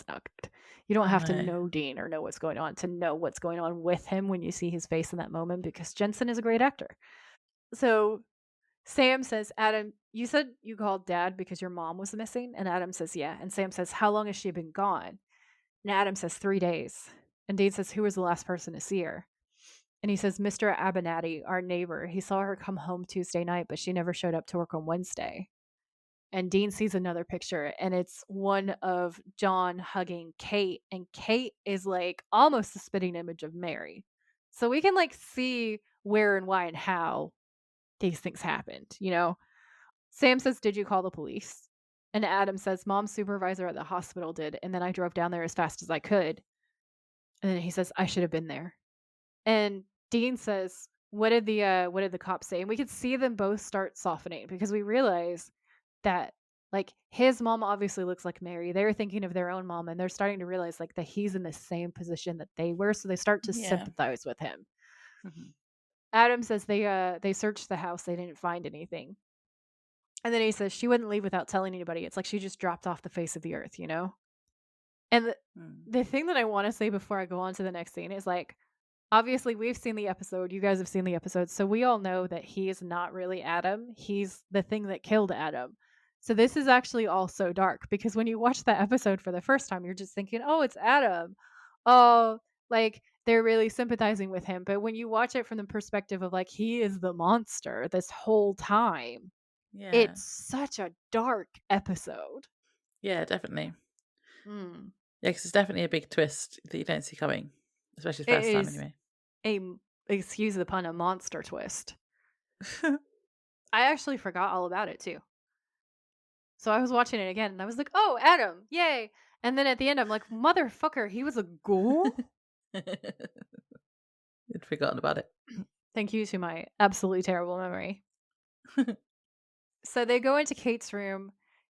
not good. You don't have to know Dean or know what's going on to know what's going on with him when you see his face in that moment, because Jensen is a great actor. So Sam says, Adam, you said you called Dad because your mom was missing? And Adam says, yeah. And Sam says, how long has she been gone? And Adam says, 3 days. And Dean says, who was the last person to see her? And he says, Mr. Abernathy, our neighbor, he saw her come home Tuesday night, but she never showed up to work on Wednesday. And Dean sees another picture, and it's one of John hugging Kate, and Kate is like almost a spitting image of Mary. So we can like see where and why and how these things happened, Sam says, did you call the police? And Adam says, Mom's supervisor at the hospital did, and then I drove down there as fast as I could. And then he says, I should have been there. And Dean says, what did the cops say? And we could see them both start softening because we realize that like his mom obviously looks like Mary. They're thinking of their own mom, and they're starting to realize like that he's in the same position that they were, so they start to sympathize with him. Mm-hmm. Adam says they searched the house, they didn't find anything. And then he says she wouldn't leave without telling anybody. It's like she just dropped off the face of the earth, And the thing that I want to say before I go on to the next scene is like, obviously we've seen the episode, you guys have seen the episode, so we all know that he is not really Adam. He's the thing that killed Adam. So this is actually all so dark, because when you watch that episode for the first time, you're just thinking, oh, it's Adam. Oh, like they're really sympathizing with him. But when you watch it from the perspective of like he is the monster this whole time, it's such a dark episode. Yeah, definitely. Yeah, because it's definitely a big twist that you don't see coming, especially the first time anyway. Excuse the pun, a monster twist. I actually forgot all about it too. So I was watching it again, and I was like, oh, Adam, yay. And then at the end, I'm like, motherfucker, he was a ghoul? I'd forgotten about it. Thank you to my absolutely terrible memory. So they go into Kate's room,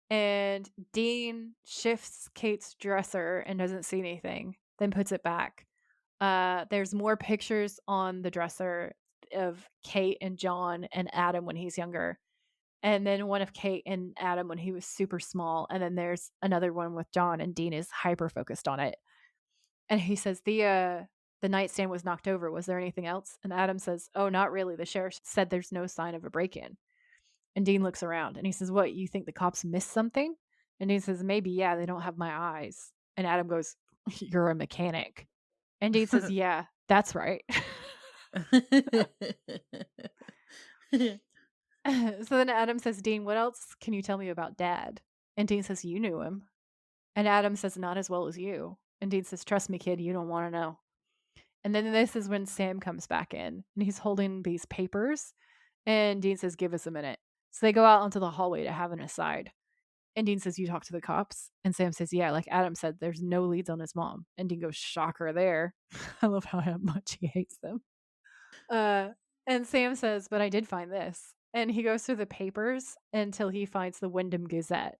and Dean shifts Kate's dresser and doesn't see anything, then puts it back. There's more pictures on the dresser of Kate and John and Adam when he's younger. And then one of Kate and Adam when he was super small. And then there's another one with John, and Dean is hyper focused on it. And he says, the nightstand was knocked over. Was there anything else? And Adam says, oh, not really. The sheriff said there's no sign of a break-in. And Dean looks around and he says, what, you think the cops missed something? And Dean says, maybe, yeah, they don't have my eyes. And Adam goes, you're a mechanic. And Dean says, yeah, that's right. So then Adam says, Dean, what else can you tell me about Dad? And Dean says, you knew him. And Adam says, not as well as you. And Dean says, trust me, kid, you don't want to know. And then this is when Sam comes back in and he's holding these papers. And Dean says, give us a minute. So they go out onto the hallway to have an aside. And Dean says, you talk to the cops? And Sam says, yeah, like Adam said, there's no leads on his mom. And Dean goes, shocker there. I love how much he hates them. And Sam says, but I did find this. And he goes through the papers until he finds the Wyndham Gazette.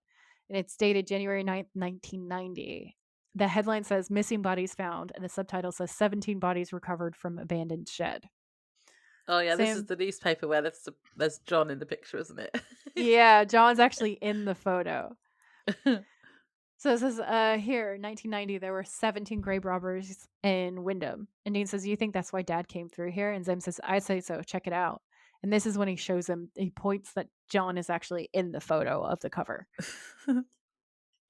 And it's dated January 9th, 1990. The headline says, missing bodies found. And the subtitle says, 17 bodies recovered from abandoned shed. Oh, yeah, this is Sam, the newspaper where there's John in the picture, isn't it? yeah, John's actually in the photo. So it says, here, 1990, there were 17 grave robbers in Wyndham. And Dean says, you think that's why Dad came through here? And Sam says, I'd say so. Check it out. And this is when he shows him, he points that John is actually in the photo of the cover.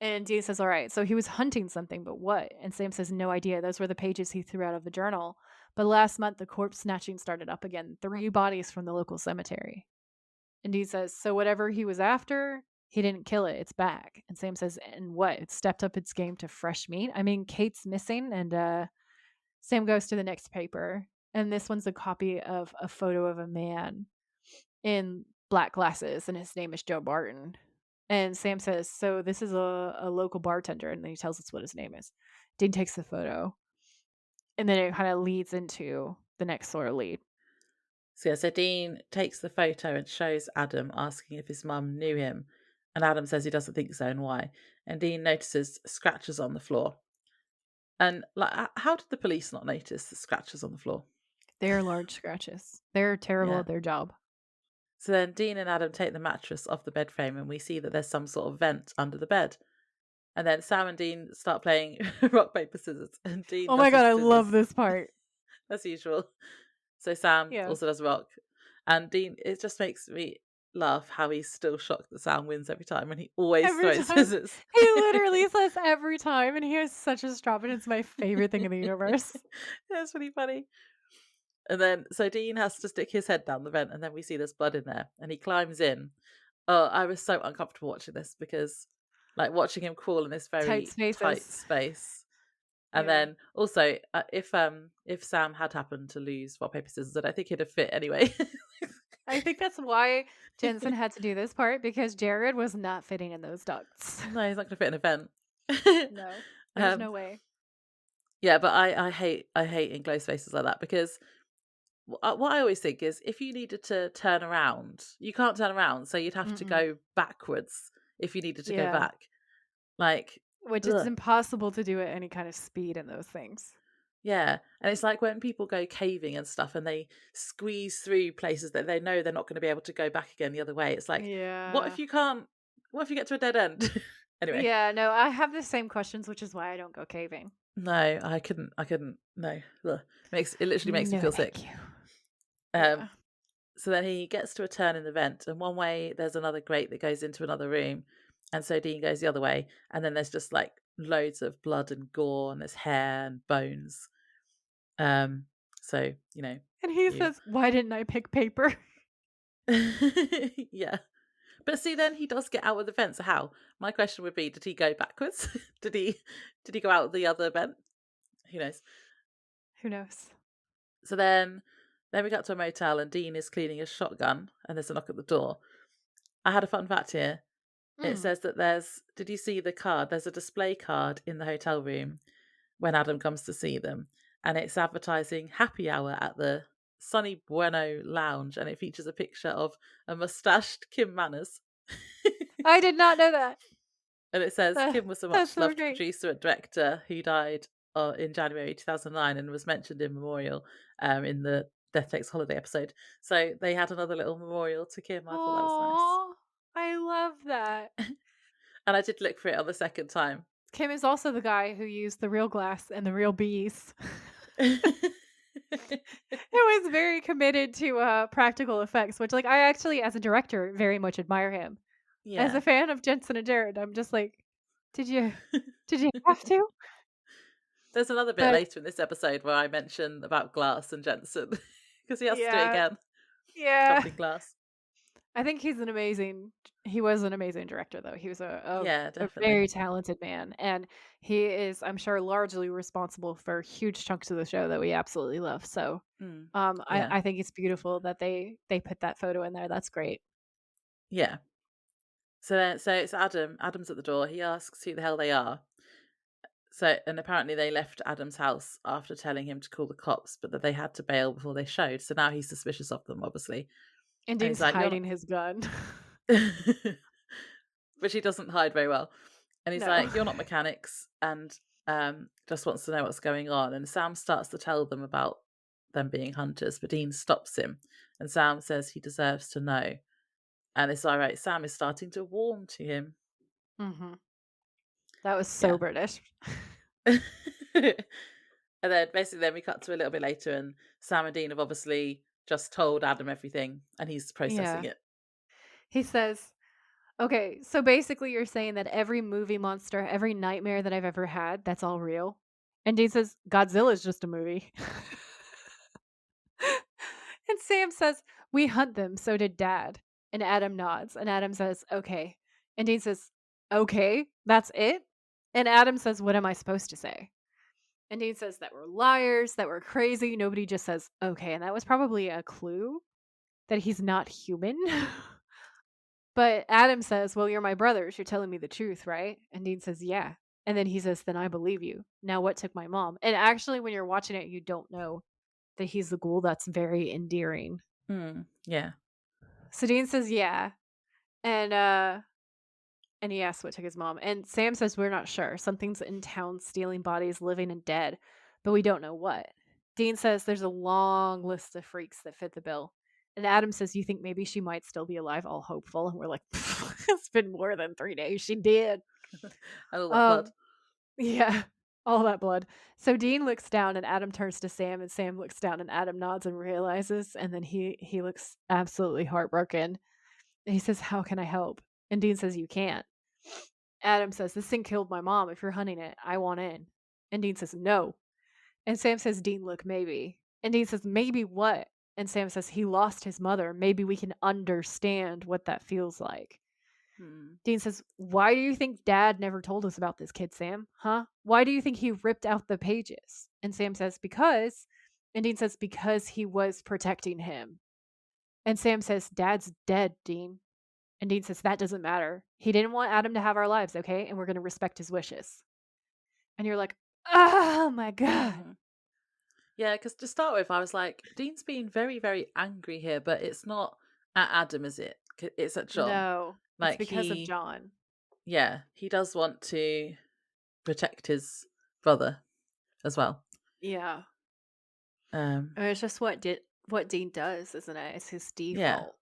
And Dean says, all right, so he was hunting something, but what? And Sam says, no idea. Those were the pages he threw out of the journal. But last month, the corpse snatching started up again. 3 bodies from the local cemetery. And Dean says, so whatever he was after, he didn't kill it. It's back. And Sam says, and what? It stepped up its game to fresh meat? I mean, Kate's missing. And Sam goes to the next paper. And this one's a copy of a photo of a man in black glasses. And his name is Joe Barton. And Sam says, so this is a local bartender. And then he tells us what his name is. Dean takes the photo. And then it kind of leads into the next sort of lead. So Dean takes the photo and shows Adam, asking if his mum knew him. And Adam says he doesn't think so and why. And Dean notices scratches on the floor. And like, how did the police not notice the scratches on the floor? They're large scratches. They're terrible Yeah. at their job. So then Dean and Adam take the mattress off the bed frame and we see that there's some sort of vent under the bed. And then Sam and Dean start playing rock, paper, scissors. And Dean Oh my does god, I his love scissors, this part. as usual. So Sam Yeah. also does rock. And Dean, it just makes me laugh how he's still shocked that Sam wins every time and he always Every throws time. scissors. He literally says every time, and he has such a strop, and it's my favorite thing in the universe. That's really funny. And then, so Dean has to stick his head down the vent, and then we see there's blood in there, and he climbs in. Oh, I was so uncomfortable watching this because, like, watching him crawl in this very tight space. And then also, if Sam had happened to lose rock, paper, scissors, I don't think he'd have fit anyway. I think that's why Jensen had to do this part, because Jared was not fitting in those ducts. No, he's not going to fit in a vent. No, there's no way. Yeah, but I hate enclosed spaces like that because what I always think is if you needed to turn around, you can't turn around, so you'd have to go backwards if you needed to go back. Like, which is impossible to do at any kind of speed in those things. Yeah, and it's like when people go caving and stuff and they squeeze through places that they know they're not going to be able to go back again the other way. It's like, what if you can't? What if you get to a dead end? Anyway. Yeah, no, I have the same questions, which is why I don't go caving. No, I couldn't. No, ugh. It literally makes me feel sick. So then he gets to a turn in the vent, and one way there's another grate that goes into another room, and so Dean goes the other way, and then there's just like loads of blood and gore, and there's hair and bones. So you know, and he says, "Why didn't I pick paper?" Yeah, but see, then he does get out of the vent. So how? My question would be: did he go backwards? did he go out the other vent? Who knows? Who knows? So then we got to a motel and Dean is cleaning a shotgun and there's a knock at the door. I had a fun fact here. It says that did you see the card? There's a display card in the hotel room when Adam comes to see them, and it's advertising happy hour at the Sunny Bueno Lounge, and it features a picture of a mustached Kim Manners. I did not know that. And it says Kim was a much loved producer and director who died in January 2009 and was mentioned in memorial in the Death Takes Holiday episode. So they had another little memorial to Kim. I thought that was nice. I love that. And I did look for it on the second time. Kim is also the guy who used the real glass and the real bees. It was very committed to practical effects, which, like, I actually, as a director, very much admire him. Yeah. As a fan of Jensen and Jared, I'm just like, Did you have to? There's another bit But later in this episode where I mention about Glass and Jensen because he has to do it yeah, again, yeah. covered in glass. I think he was an amazing director, though. He was Yeah, a definitely. very talented man, and he is, I'm sure, largely responsible for huge chunks of the show that we absolutely love. So, Mm. Yeah, I think it's beautiful that they put that photo in there. That's great. yeah. So it's Adam. Adam's at the door. He asks who the hell they are. So and apparently they left Adam's house after telling him to call the cops, but that they had to bail before they showed. So now he's suspicious of them, obviously. And And he's Dean's like, "You're not," hiding his gun. but she doesn't hide very well. And he's No. like, "You're not mechanics," and just wants to know what's going on. And Sam starts to tell them about them being hunters, but Dean stops him, and Sam says he deserves to know. And it's all right. Sam is starting to warm to him. Hmm. That was so Yeah. British. And then basically then we cut to a little bit later and Sam and Dean have obviously just told Adam everything and he's processing Yeah. it. He says, okay, so basically you're saying that every movie monster, every nightmare that I've ever had, that's all real? And Dean says, Godzilla's just a movie. And Sam says, we hunt them, so did Dad. And Adam nods. And Adam says, okay. And Dean says, okay, that's it? And Adam says, what am I supposed to say? And Dean says that we're liars, that we're crazy. Nobody just says, okay. And that was probably a clue that he's not human. But Adam says, well, you're my brothers. You're telling me the truth, right? And Dean says, yeah. And then he says, then I believe you. Now, what took my mom? And actually, when you're watching it, you don't know that he's the ghoul. That's very endearing. Yeah. So Dean says, yeah. And he asks what took his mom. And Sam says, we're not sure. Something's in town stealing bodies, living and dead, but we don't know what. Dean says there's a long list of freaks that fit the bill. And Adam says, you think maybe she might still be alive, all hopeful. And we're like, it's been more than 3 days. She did. And all that blood. Um, yeah, all that blood. So Dean looks down and Adam turns to Sam and Sam looks down and Adam nods and realizes. And then he looks absolutely heartbroken. And he says, how can I help? And Dean says, you can't. Adam says, this thing killed my mom. If you're hunting it, I want in. And Dean says, no. And Sam says, Dean, look, maybe. And Dean says, maybe what? And Sam says, he lost his mother. Maybe we can understand what that feels like. Hmm. Dean says, why do you think Dad never told us about this kid, Sam? Huh? Why do you think he ripped out the pages? And Sam says, because. And Dean says, because he was protecting him. And Sam says, Dad's dead, Dean. And Dean says, that doesn't matter. He didn't want Adam to have our lives, okay? And we're going to respect his wishes. And you're like, oh my God. Hmm. Yeah, because to start with, I was like, Dean's being very, very angry here, but it's not at Adam, is it? It's at John. No, it's Like because of John. yeah, he does want to protect his brother as well. Yeah. Um, I mean, it's just what Dean does, isn't it? It's his yeah. default.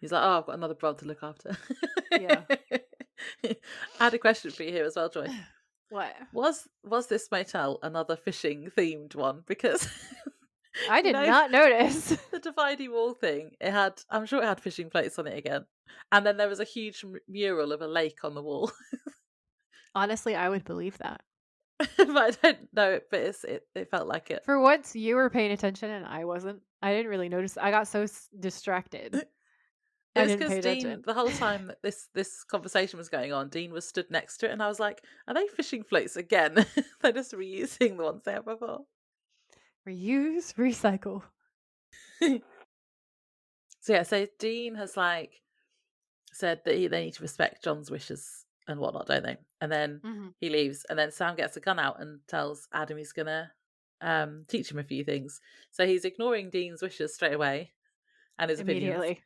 He's like, oh, I've got another brother to look after. Yeah. I had a question for you here as well, Joy. What? Was this motel another fishing themed one? Because I you did know not notice. the dividing wall thing. It had, I'm sure it had fishing plates on it again, and then there was a huge mural of a lake on the wall. Honestly, I would believe that. But I don't know it, but it felt like it. For once, you were paying attention and I wasn't. I didn't really notice. I got so distracted. It I was didn't because pay Dean, attention. the whole time that this conversation was going on, Dean was stood next to it, and I was like, "Are they fishing floats again? They're just reusing the ones they had before." Reuse, recycle. So yeah, so Dean has like said that they need to respect John's wishes and whatnot, don't they? And then Hmm. he leaves, and then Sam gets a gun out and tells Adam he's gonna teach him a few things. So he's ignoring Dean's wishes straight away and his opinions. Immediately.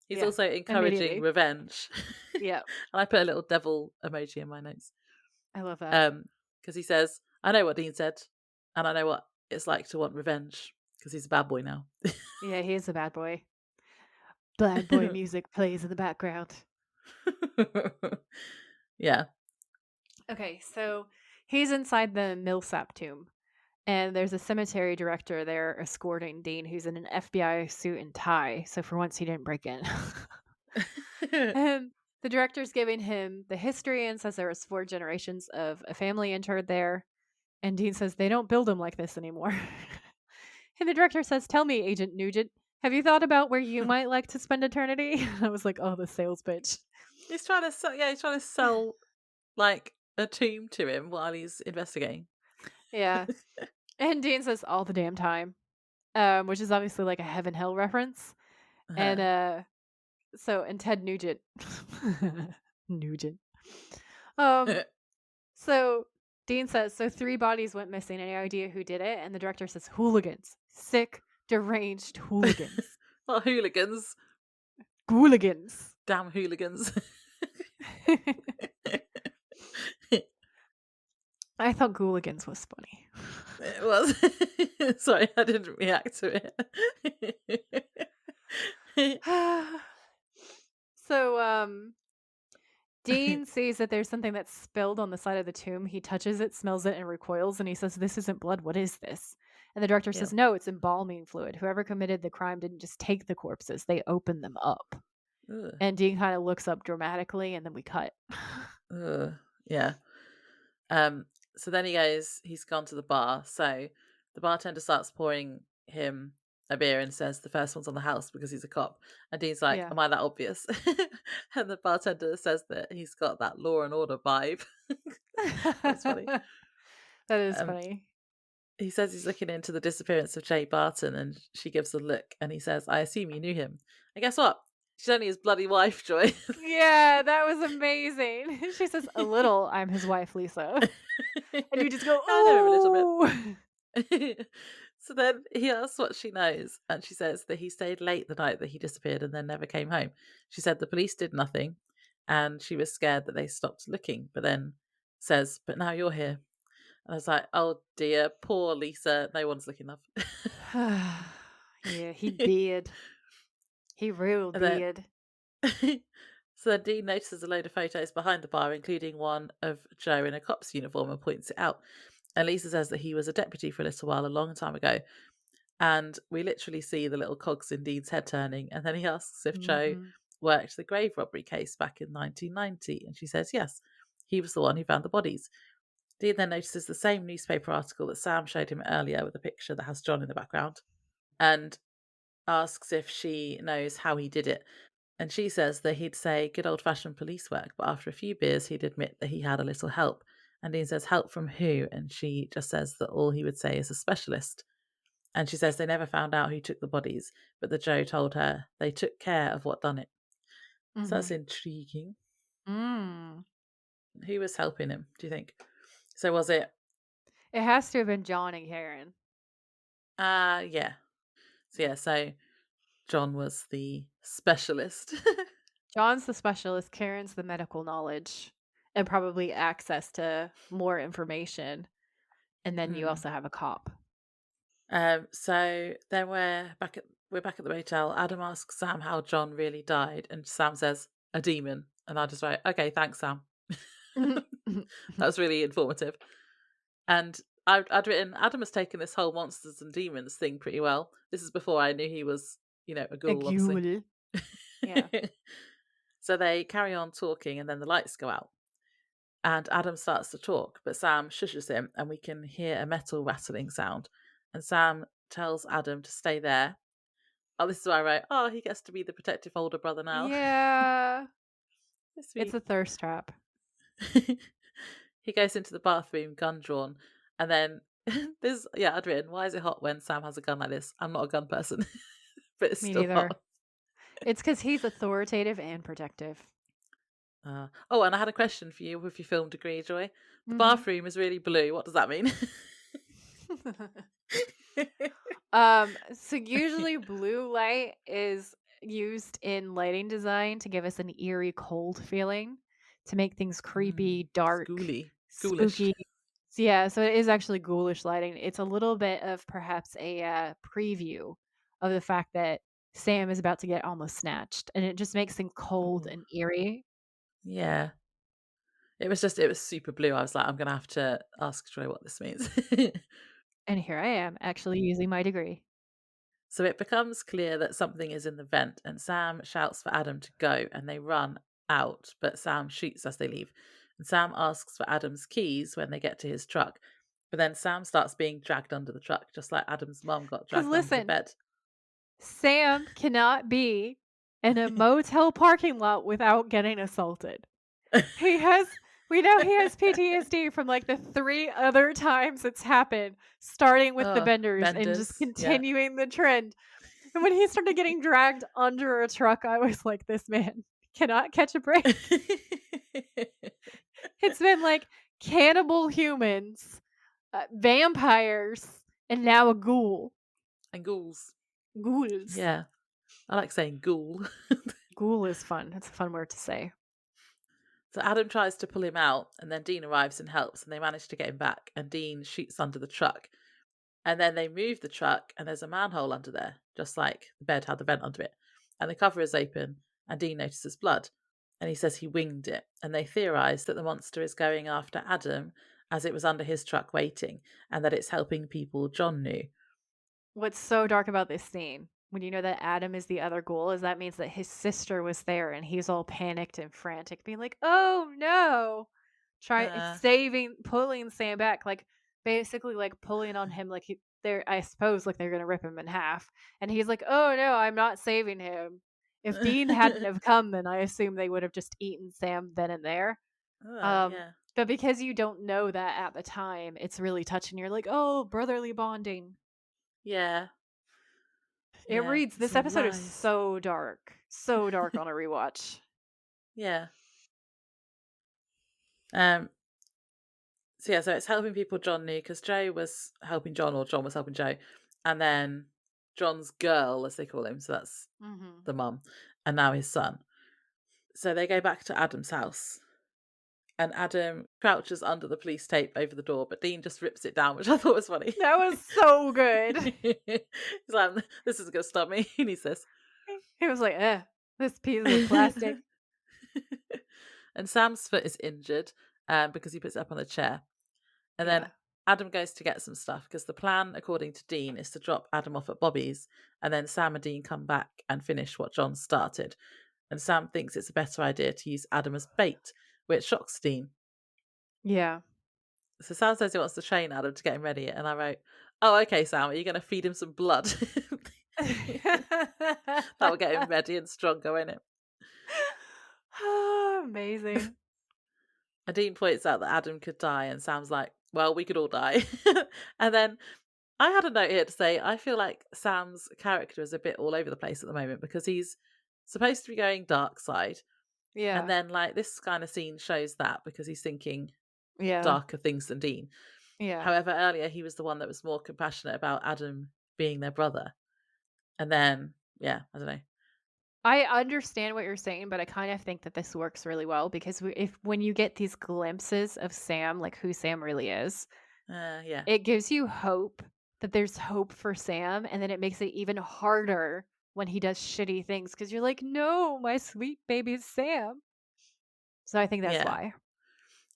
He's Yeah. also encouraging Immediately. revenge. Yeah. And I put a little devil emoji in my notes. I love that. Because he says, I know what Dean said, and I know what it's like to want revenge, because he's a bad boy now. Yeah, he is a bad boy. Bad boy music plays in the background. Yeah. Okay, so he's inside the Millsap tomb, and there's a cemetery director there escorting Dean, who's in an FBI suit and tie. So for once, he didn't break in. And The director's giving him the history and says there was 4 generations of a family interred there. And Dean says they don't build them like this anymore. And the director says, "Tell me, Agent Nugent, have you thought about where you might like to spend eternity?" I was like, "Oh, the sales pitch." He's trying to sell, yeah, he's trying to sell like a tomb to him while he's investigating. Yeah. And Dean says, "All the damn time," which is obviously like a heaven hell reference. And Uh-huh. and Ted Nugent, Nugent. Um, so Dean says, "So 3 bodies went missing. Any idea who did it?" And the director says, "Hooligans, sick, deranged hooligans, What hooligans? ghouligans." Damn hooligans. I thought ghouligans was funny. It was. Sorry, I didn't react to it. So, Dean sees that there's something that's spilled on the side of the tomb. He touches it, smells it, and recoils, and he says, "This isn't blood. What is this?" And the director Yeah. says, "No, it's embalming fluid. Whoever committed the crime didn't just take the corpses, they opened them up." Ugh. And Dean kind of looks up dramatically, and then we cut. Ugh. Yeah. Um, so then he's gone to the bar. So the bartender starts pouring him a beer and says the first one's on the house because he's a cop. And Dean's like, Yeah. "Am I that obvious?" And the bartender says that he's got that Law and Order vibe. That's funny. That is Um, funny. he says he's looking into the disappearance of Jay Barton, and she gives a look, and he says, "I assume you knew him." And guess what? She's only his bloody wife, Joy. Yeah, that was amazing. She says, "A little, I'm his wife, Lisa." And you just go, I know him a little bit. "Oh." So then he asks what she knows, and she says that he stayed late the night that he disappeared and then never came home. She said the police did nothing, and she was scared that they stopped looking, but then says, "But now you're here." And I was like, "Oh dear, poor Lisa. No one's looking up." Yeah, he did. He real And then did. so then Dean notices a load of photos behind the bar, including one of Joe in a cop's uniform, and points it out. And Lisa says that he was a deputy for a little while, a long time ago. And we literally see the little cogs in Dean's head turning. And then he asks if Joe Mhm. worked the grave robbery case back in 1990. And she says yes, he was the one who found the bodies. Dean then notices the same newspaper article that Sam showed him earlier with a picture that has John in the background, and asks if she knows how he did it. And she says that he'd say good old fashioned police work, but after a few beers, he'd admit that he had a little help. And Dean says, "Help from who?" And she just says that all he would say is a specialist. And she says they never found out who took the bodies, but that Joe told her they took care of what done it. So that's Mhm. intriguing. Mm. Who was helping him, do you think? So was it, It has to have been John and Karen. yeah. So yeah, so John was the specialist. John's the specialist, Karen's the medical knowledge and probably access to more information. And then you Mm. also have a cop. So then we're back at the motel. Adam asks Sam how John really died, and Sam says a demon, and I just write, "Okay, thanks, Sam." That was really informative. And I'd written Adam has taken this whole monsters and demons thing pretty well. This is before I knew he was, a A ghoul, obviously. ghoul. Yeah. So they carry on talking, and then the lights go out. And Adam starts to talk, but Sam shushes him, and we can hear a metal rattling sound. And Sam tells Adam to stay there. Oh, this is why I wrote, "Oh, he gets to be the protective older brother now." Yeah. That's It's sweet. a thirst trap. He goes into the bathroom, gun drawn, and then I'd written, "Why is it hot when Sam has a gun like this?" I'm not a gun person, but it's Me still neither. hot. It's because he's authoritative and protective. Oh, and I had a question for you with your film degree, Joy. The Mhm. bathroom is really blue. What does that mean? So usually blue light is used in lighting design to give us an eerie, cold feeling, to make things creepy, It's dark, ghouly, ghoulish. spooky. So yeah, so it is actually ghoulish lighting. It's a little bit of perhaps a preview of the fact that Sam is about to get almost snatched, and it just makes things cold Oh, and eerie. yeah. It was super blue. I was like, I'm gonna have to ask Joy what this means. And here I am, actually using my degree. So it becomes clear that something is in the vent, and Sam shouts for Adam to go, and they run. out, but Sam shoots as they leave. And Sam asks for Adam's keys when they get to his truck. But then Sam starts being dragged under the truck, just like Adam's mum got Because dragged under the listen, bed. Sam cannot be in a motel parking lot without getting assaulted. He has we know he has PTSD from, like, the 3 other times it's happened, starting with the Oh, benders and just benders, yeah. continuing the trend. And when he started getting dragged under a truck, I was like, "This man cannot catch a break." It's been, like, cannibal humans, vampires, and now a ghoul. And ghouls. Ghouls. Yeah. I like saying ghoul. Ghoul is fun. It's a fun word to say. So Adam tries to pull him out, and then Dean arrives and helps, and they manage to get him back. And Dean shoots under the truck. And then they move the truck, and there's a manhole under there, just like the bed had the vent under it. And the cover is open, and Dean notices blood. And he says he winged it. And they theorise that the monster is going after Adam as it was under his truck waiting, and that it's helping people John knew. What's so dark about this scene, when you know that Adam is the other ghoul, is that means that his sister was there and he's all panicked and frantic, being like, "Oh no!" Uh, Pulling Sam back, like basically like pulling on him, like I suppose, like they're gonna rip him in half, and he's like, "Oh no, I'm not saving him." If Dean hadn't have come, then I assume they would have just eaten Sam then and there. yeah. But because you don't know that at the time, it's really touching. You're like, "Oh, brotherly bonding." Yeah. It Yeah. reads, It's this all episode is lies. so dark on a rewatch. Yeah. Um. So yeah, so it's helping people John knew because Joe was helping John, or John was helping Joe, and then John's girl, as they call him, so that's Hmm. the mum, and now his son. So they go back to Adam's house, and Adam crouches under the police tape over the door, but Dean just rips it down, which I thought was funny. That was so good. He's like, "This is gonna stop me." He needs this. He was like, this piece of plastic. And Sam's foot is injured because he puts it up on a chair. And then Yeah. Adam goes to get some stuff because the plan, according to Dean, is to drop Adam off at Bobby's, and then Sam and Dean come back and finish what John started. And Sam thinks it's a better idea to use Adam as bait, which shocks Dean. Yeah. So Sam says he wants to train Adam to get him ready, and I wrote, "Oh, okay, Sam, are you going to feed him some blood? That will get him ready and stronger, won't it?" Amazing. And Dean points out that Adam could die, and Sam's like, "Well, we could all die." And then I had a note here to say I feel like Sam's character is a bit all over the place at the moment because he's supposed to be going dark side, and Yeah. then like this kind of scene shows that because he's thinking Yeah. darker things than Dean. Yeah. However, earlier he was the one that was more compassionate about Adam being their brother, and then yeah, I don't know. I understand what you're saying, but I kind of think that this works really well because when you get these glimpses of Sam, like who Sam really is, Yeah, it gives you hope that there's hope for Sam, and then it makes it even harder when he does shitty things because you're like, "No, my sweet baby Sam." So I think that's yeah, why.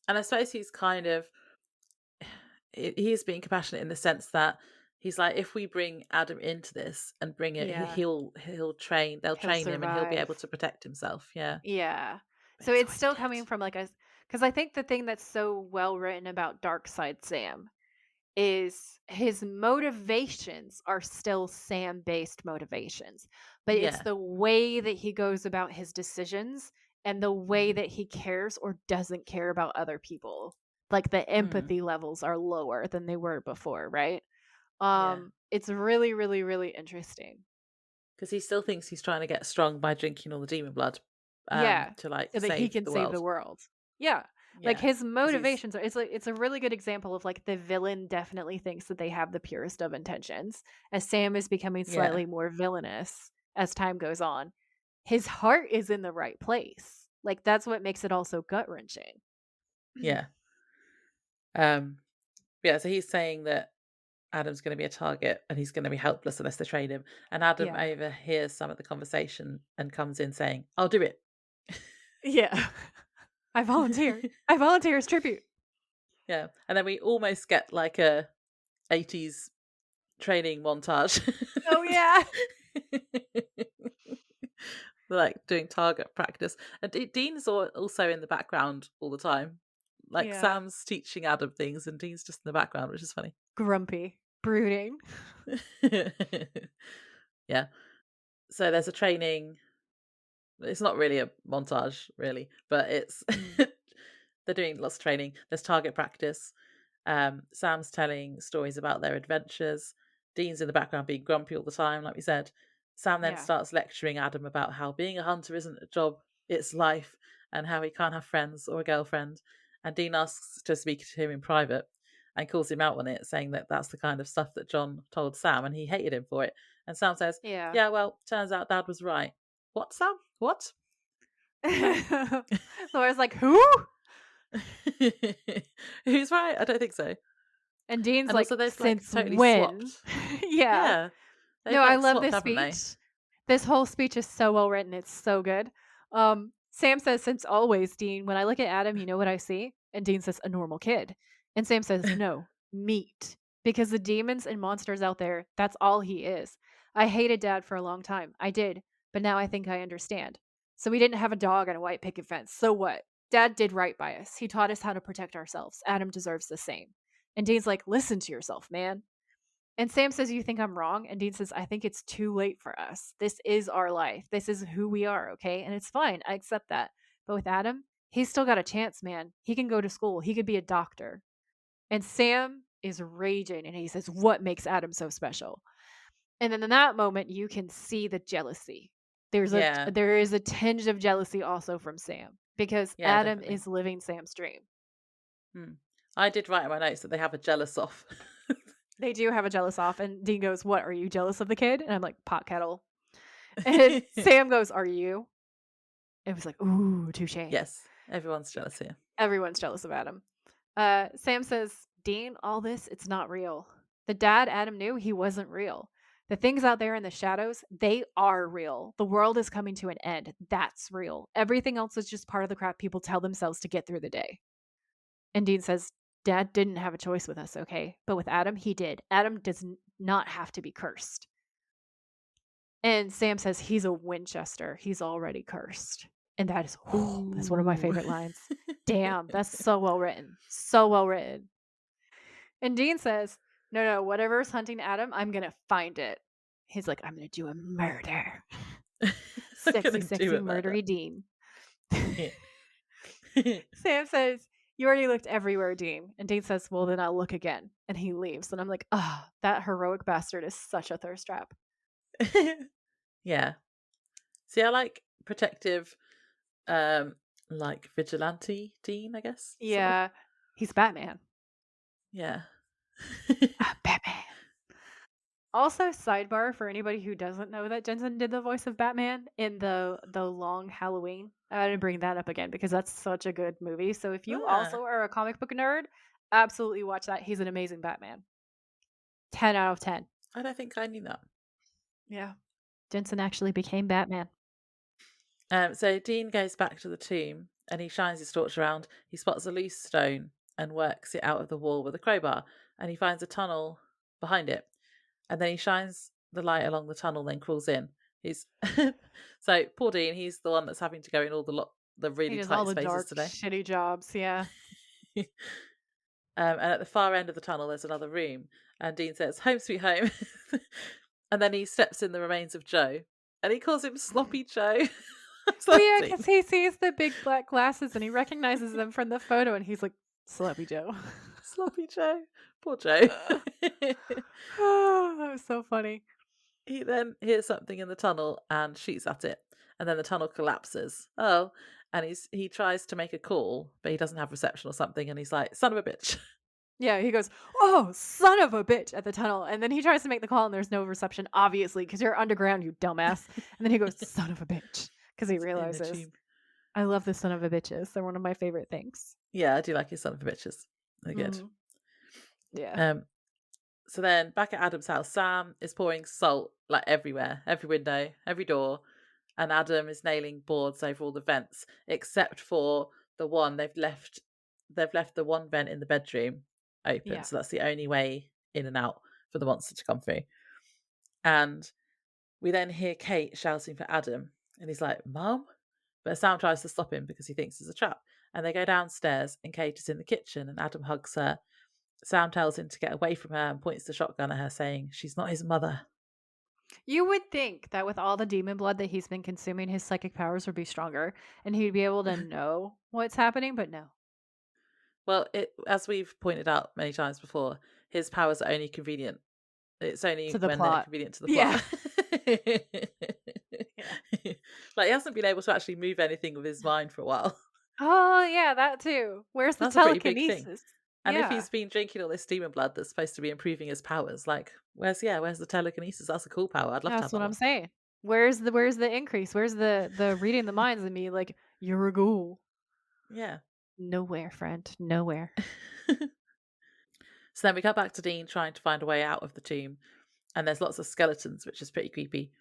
and I suppose he's kind of he is being compassionate in the sense that he's like, if we bring Adam into this and bring it, Yeah, he'll train. They'll he'll train him, and he'll be survive. able to protect himself. Yeah, Yeah. but So he's it's already still coming dead. from like a, because I think the thing that's so well written about Dark Side Sam is his motivations are still Sam based motivations, but it's Yeah, the way that he goes about his decisions and the way mm-hmm. that he cares or doesn't care about other people. Like the mm, empathy levels are lower than they were before, right? yeah, It's really, really, really interesting. because he still thinks he's trying to get strong by drinking all the demon blood, Yeah, to like so that he save can the save the world. world. Yeah. Like Yeah, his because he's motivations are, it's a really good example of like the villain definitely thinks that they have the purest of intentions. As Sam is becoming yeah, slightly more villainous as time goes on, his heart is in the right place. Like that's what makes it all so gut wrenching. yeah, um, yeah. So he's saying that Adam's going to be a target and he's going to be helpless unless they train him. And Adam Yeah. overhears some of the conversation and comes in saying, "I'll do it." Yeah. I volunteer. I volunteer as tribute. Yeah, and then we almost get like a 80s training montage. Oh yeah. They're like doing target practice, and Dean's also in the background all the time. Like Yeah. Sam's teaching Adam things, and Dean's just in the background, which is funny. Grumpy. Brooding. Yeah. So there's a training. It's not really a montage, really, but it's Mm. they're doing lots of training. There's target practice. Sam's telling stories about their adventures. Dean's in the background being grumpy all the time, like we said. Sam then Yeah. starts lecturing Adam about how being a hunter isn't a job, it's life, and how he can't have friends or a girlfriend. And Dean asks to speak to him in private and calls him out on it, saying that that's the kind of stuff that John told Sam, and he hated him for it. And Sam says, Yeah. "Yeah, well, turns out Dad was right." What, Sam? What? Laura's like, who? Who's right? I don't think so. And Dean's And like, also they've like since totally when? swapped. Yeah. Yeah. They've No, I like love swapped, this haven't they? speech. This whole speech is so well written. It's so good. Sam says, since always, Dean, when I look at Adam, you know what I see? And Dean says, a normal kid. And Sam says, no, meat. Because the demons and monsters out there, that's all he is. I hated Dad for a long time. I did. But now I think I understand. So we didn't have a dog on a white picket fence. So what? Dad did right by us. He taught us how to protect ourselves. Adam deserves the same. And Dean's like, listen to yourself, man. And Sam says, you think I'm wrong? And Dean says, I think it's too late for us. This is our life. This is who we are, okay? And it's fine. I accept that. But with Adam, he's still got a chance, man. He can go to school, he could be a doctor. And Sam is raging and he says, what makes Adam so special? And then in that moment, you can see the jealousy. Yeah. There is a tinge of jealousy also from Sam because Yeah, Adam definitely. is living Sam's dream. Hmm. I did write in my notes that they have a jealous off. They do have a jealous off, and Dean goes, what, are you jealous of the kid? And I'm like, pot kettle. And Sam goes, are you? It was like, ooh, touche. Yes, everyone's jealous here. Everyone's jealous of Adam. Sam says, Dean, all this, it's not real. The dad Adam knew, he wasn't real. The things out there in the shadows, they are real. The world is coming to an end. That's real. Everything else is just part of the crap people tell themselves to get through the day. And Dean says, Dad didn't have a choice with us, okay? But with Adam, he did. Adam does not have to be cursed. And Sam says, he's a Winchester. He's already cursed. And that is, that's one of my Ooh. favorite lines. Damn, that's so well written. So well written. And Dean says, no, whatever's hunting Adam, I'm going to find it. He's like, I'm going to do a murder. I'm Sexy, gonna do sexy, it better. murdery Dean. Yeah. Sam says, you already looked everywhere, Dean. And Dean says, well, then I'll look again. And he leaves. And I'm like, ah, that heroic bastard is such a thirst trap. Yeah. See, I like protective, like vigilante Dean, I guess, sort of. Yeah, he's Batman. Yeah. Batman. Also, sidebar for anybody who doesn't know that Jensen did the voice of Batman in the Long Halloween. I didn't bring that up again because that's such a good movie. So if you Ah, also are a comic book nerd, absolutely watch that. He's an amazing Batman. 10 out of 10. I don't think I knew that. Yeah. Jensen actually became Batman. So Dean goes back to the tomb and he shines his torch around. He spots a loose stone and works it out of the wall with a crowbar, and he finds a tunnel behind it. And then he shines the light along the tunnel, then crawls in. He's so poor Dean. He's the one that's having to go in all the He really does all tight the spaces dark, today. shitty jobs. Yeah. And at the far end of the tunnel, there's another room, and Dean says, "Home, sweet home." And then he steps in the remains of Joe, and he calls him Sloppy Joe. Well, yeah, Dean. because he sees the big black glasses and he recognizes them from the photo and he's like, Sloppy Joe. Sloppy Joe. Poor Joe. Oh, that was so funny. He then hears something in the tunnel and shoots at it, and then the tunnel collapses. Oh, and he tries to make a call, but he doesn't have reception or something, and he's like, "Son of a bitch." Yeah, he goes, oh, son of a bitch at the tunnel. And then he tries to make the call and there's no reception, obviously, because you're underground, you dumbass. And then he goes, son of a bitch, because he In the realizes, tube. I love the son of a bitches. They're one of my favorite things. Yeah, I do like his son of a bitches. They're good. Mm, yeah. Um, so then back at Adam's house, Sam is pouring salt like everywhere, every window, every door, and Adam is nailing boards over all the vents, except for the one they've left. They've left the one vent in the bedroom open, Yeah. so that's the only way in and out for the monster to come through. And we then hear Kate shouting for Adam, And he's like, Mum? But Sam tries to stop him because he thinks it's a trap. And they go downstairs, and Kate is in the kitchen, and Adam hugs her. Sam tells him to get away from her and points the shotgun at her, saying she's not his mother. You would think that with all the demon blood that he's been consuming, his psychic powers would be stronger and he'd be able to know what's happening, but no. Well, as we've pointed out many times before, his powers are only convenient. It's only To the when they're plot. convenient to the Yeah. plot. Yeah. Like, he hasn't been able to actually move anything with his mind for a while. Oh, yeah, that too. Where's the That's a pretty big thing. telekinesis? And if Yeah. he's been drinking all this demon blood that's supposed to be improving his powers, like, where's the telekinesis? That's a cool power. I'd love to have That's what that I'm one. saying. Where's the increase? Where's the reading the minds of me like you're a ghoul? Yeah. Nowhere, friend. Nowhere. So then we cut back to Dean trying to find a way out of the tomb, and there's lots of skeletons, which is pretty creepy.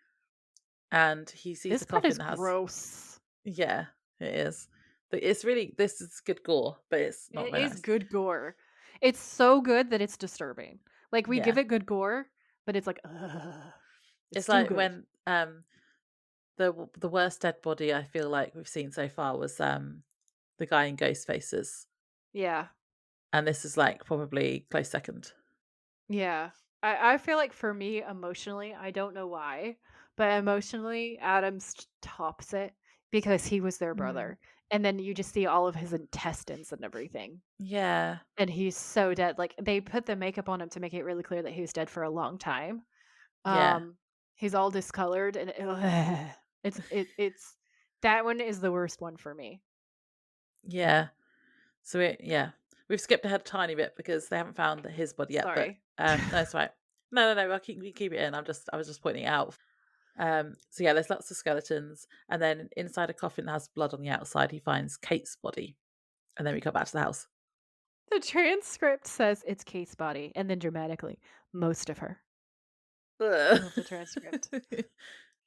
And he sees This a part coffin is that has, gross. yeah, it is. This is good gore, but it's not It very is nice. good gore. It's so good that it's disturbing. Like we give Yeah, it good gore, but it's like, ugh. It's it's too like good. when the worst dead body I feel like we've seen so far was the guy in Ghost Faces, Yeah. and this is like probably close second. Yeah. I feel like for me emotionally, I don't know why, but emotionally, Adams tops it because he was their Mm. brother. And then you just see all of his intestines and everything. Yeah, And he's so dead. Like they put the makeup on him to make it really clear that he was dead for a long time. yeah, Um, he's all discolored and it's that one is the worst one for me. yeah. So we've skipped ahead a tiny bit because they haven't found his body yet. But Sorry. no, that's right. No. We keep it in. I was just pointing it out. So yeah, there's lots of skeletons, and then inside a coffin that has blood on the outside, he finds Kate's body, and then we come back to the house. The transcript says it's Kate's body, and then dramatically, most of her. I Ugh. love the transcript.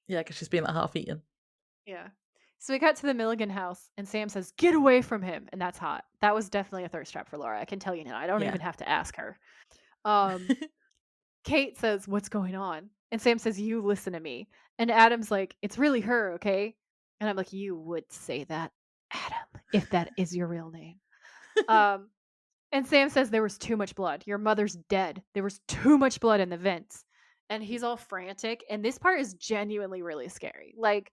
Yeah, because she's been like half eaten. Yeah. So we cut to the Milligan house, and Sam says, "Get away from him," and that's hot. That was definitely a thirst trap for Laura. I can tell you now. I don't Yeah. even have to ask her. Um, Kate says, "What's going on?" And Sam says, "You listen to me." And Adam's like, "It's really her, okay?" And I'm like, "You would say that, Adam, if that is your real name." Um, And Sam says there was too much blood. Your mother's dead. There was too much blood in the vents. And he's all frantic. And this part is genuinely really scary. Like,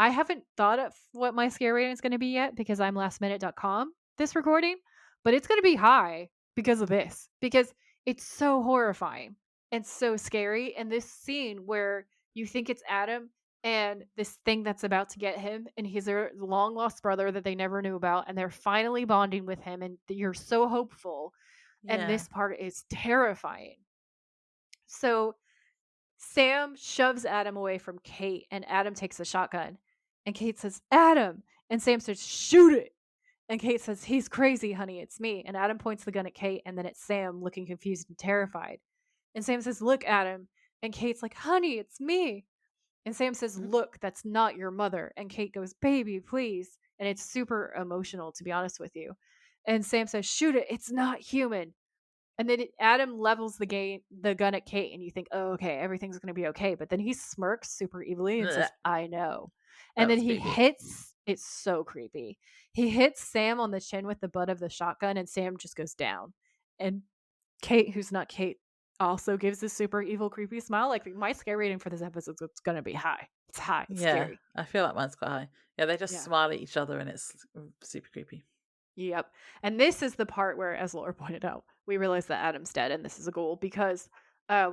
I haven't thought of what my scare rating is going to be yet because I'm lastminute.com this recording, but it's going to be high because of this, because it's so horrifying and so scary. And this scene where you think it's Adam and this thing that's about to get him, and he's their long lost brother that they never knew about, and they're finally bonding with him, and you're so hopeful. And Yeah. this part is terrifying. So Sam shoves Adam away from Kate, and Adam takes the shotgun. And Kate says, "Adam!" And Sam says, "Shoot it!" And Kate says, "He's crazy, honey, it's me." And Adam points the gun at Kate, and then it's Sam looking confused and terrified. And Sam says, "Look, Adam." And Kate's like, "Honey, it's me." And Sam says, Mm. "Look, that's not your mother." And Kate goes, "Baby, please." And it's super emotional, to be honest with you. And Sam says, "Shoot it. It's not human." And then Adam levels the gun at Kate, and you think, "Oh, okay, everything's going to be okay." But then he smirks super evilly and Ugh, says, "I know." And that then was he creepy. hits, it's so creepy. He hits Sam on the chin with the butt of the shotgun, and Sam just goes down. And Kate, who's not Kate, also gives this super evil, creepy smile. Like my scare rating for this episode is going to be high. It's high. It's Yeah, scary. I feel like mine's quite high. Yeah, they just Yeah. smile at each other, and it's super creepy. Yep. And this is the part where, as Laura pointed out, we realize that Adam's dead and this is a ghoul because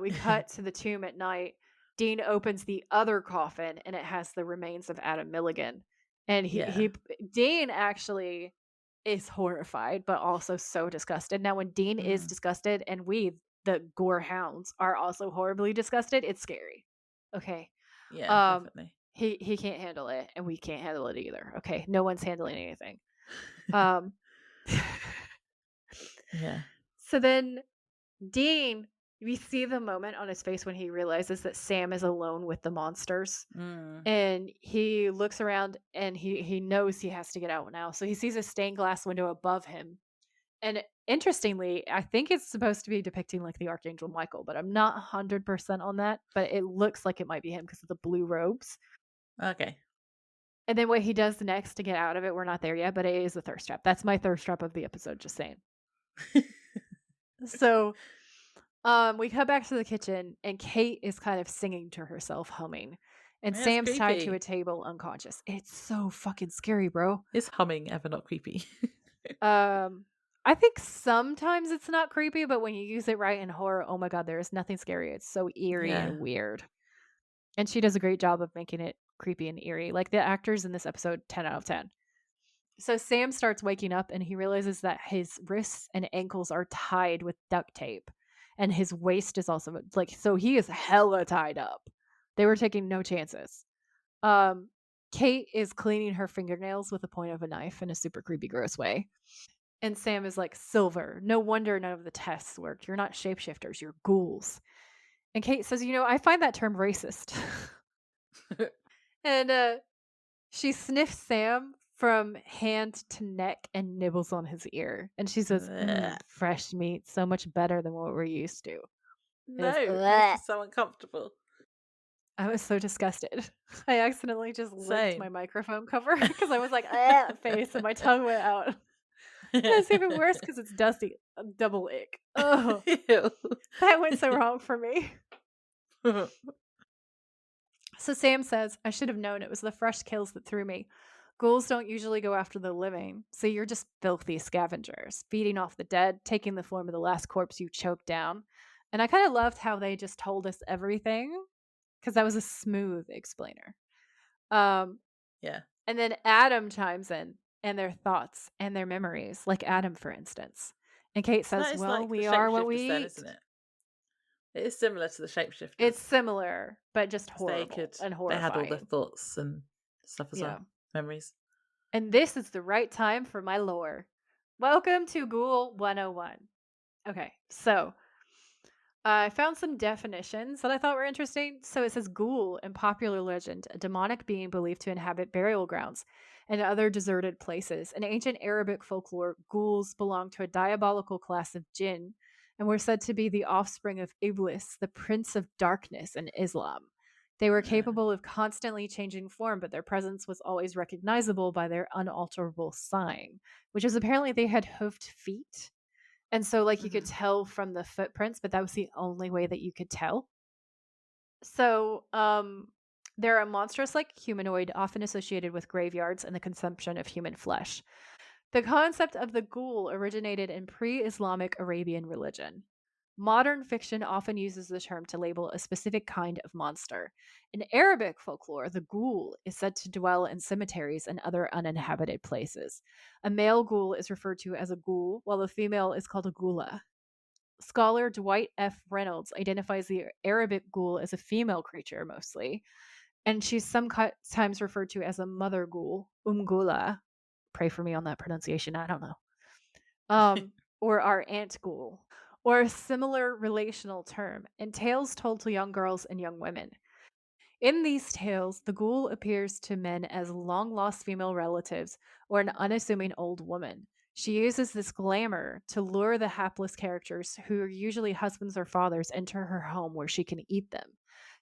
we cut to the tomb at night. Dean opens the other coffin and it has the remains of Adam Milligan. And Yeah. Dean actually is horrified, but also so disgusted. Now, when Dean is Mm. disgusted and we, the gore hounds, are also horribly disgusted, it's scary. Okay. Yeah, Um, definitely. he can't handle it and we can't handle it either. Okay. No one's handling anything. Um, Yeah. so then Dean, we see the moment on his face when he realizes that Sam is alone with the monsters. Mm. And he looks around and he knows he has to get out now. So he sees a stained glass window above him. And interestingly, I think it's supposed to be depicting like the Archangel Michael, but I'm not 100% on that. But it looks like it might be him because of the blue robes. Okay. And then what he does next to get out of it, we're not there yet, but it is a thirst trap. That's my thirst trap of the episode, just saying. So, we cut back to the kitchen, and Kate is kind of singing to herself, humming, and Yeah, it's Sam's tied to a creepy. table unconscious. It's so fucking scary, bro. Is humming ever not creepy? Um, I think sometimes it's not creepy, but when you use it right in horror, oh my god, there is nothing scary. It's so eerie Yeah. and weird. And she does a great job of making it creepy and eerie. Like the actors in this episode, 10 out of 10. So Sam starts waking up and he realizes that his wrists and ankles are tied with duct tape. And his waist is also like, so he is hella tied up. They were taking no chances. Um, Kate is cleaning her fingernails with the point of a knife in a super creepy, gross way. And Sam is like, Silver, no wonder none of the tests worked. You're not shapeshifters, you're ghouls. And Kate says, I find that term racist. And she sniffs Sam from hand to neck and nibbles on his ear. And she says, Blech. fresh meat, so much better than what we're used to. No, It is, it makes me bleh. so uncomfortable. I was so disgusted. I accidentally just licked my Same. microphone cover because I was like, face, and my tongue went out. It's even worse because it's dusty. A double ick. Oh, Ew. that went so wrong for me. So Sam says, I should have known it was the fresh kills that threw me. Ghouls don't usually go after the living, so you're just filthy scavengers, feeding off the dead, taking the form of the last corpse you choked down. And I kind of loved how they just told us everything, because that was a smooth explainer. Yeah. And then Adam chimes in, and their thoughts and their memories, like Adam, for instance. And Kate So that says, is well, like the we are what we shapeshifters then, eat. isn't it? It is similar to the It's shapeshifters. similar, but just 'Cause they horrible could, and they had all the horrifying. thoughts and stuff as Yeah. well. Memories. And this is the right time for my lore. Welcome to Ghoul 101. Okay, so I found some definitions that I thought were interesting. So it says ghoul in popular legend, a demonic being believed to inhabit burial grounds and other deserted places. In ancient Arabic folklore, ghouls belonged to a diabolical class of jinn and were said to be the offspring of Iblis, the prince of darkness in Islam. They were capable of constantly changing form, but their presence was always recognizable by their unalterable sign, which is apparently they had hoofed feet, and so, like, you could tell from the footprints, but that was the only way that you could tell. So, they're a monstrous, like, humanoid, often associated with graveyards and the consumption of human flesh. The concept of the ghoul originated in pre Islamic Arabian religion. Modern fiction often uses the term to label a specific kind of monster. In Arabic folklore, the ghoul is said to dwell in cemeteries and other uninhabited places. A male ghoul is referred to as a ghoul, while a female is called a ghula. Scholar Dwight F. Reynolds identifies the Arabic ghoul as a female creature mostly, and she's sometimes referred to as a mother ghoul, Ghula. Pray for me on that pronunciation. I don't know. Or our aunt ghoul, or a similar relational term, in tales told to young girls and young women. In these tales, the ghoul appears to men as long lost female relatives or an unassuming old woman. She uses this glamour to lure the hapless characters, who are usually husbands or fathers, into her home where she can eat them.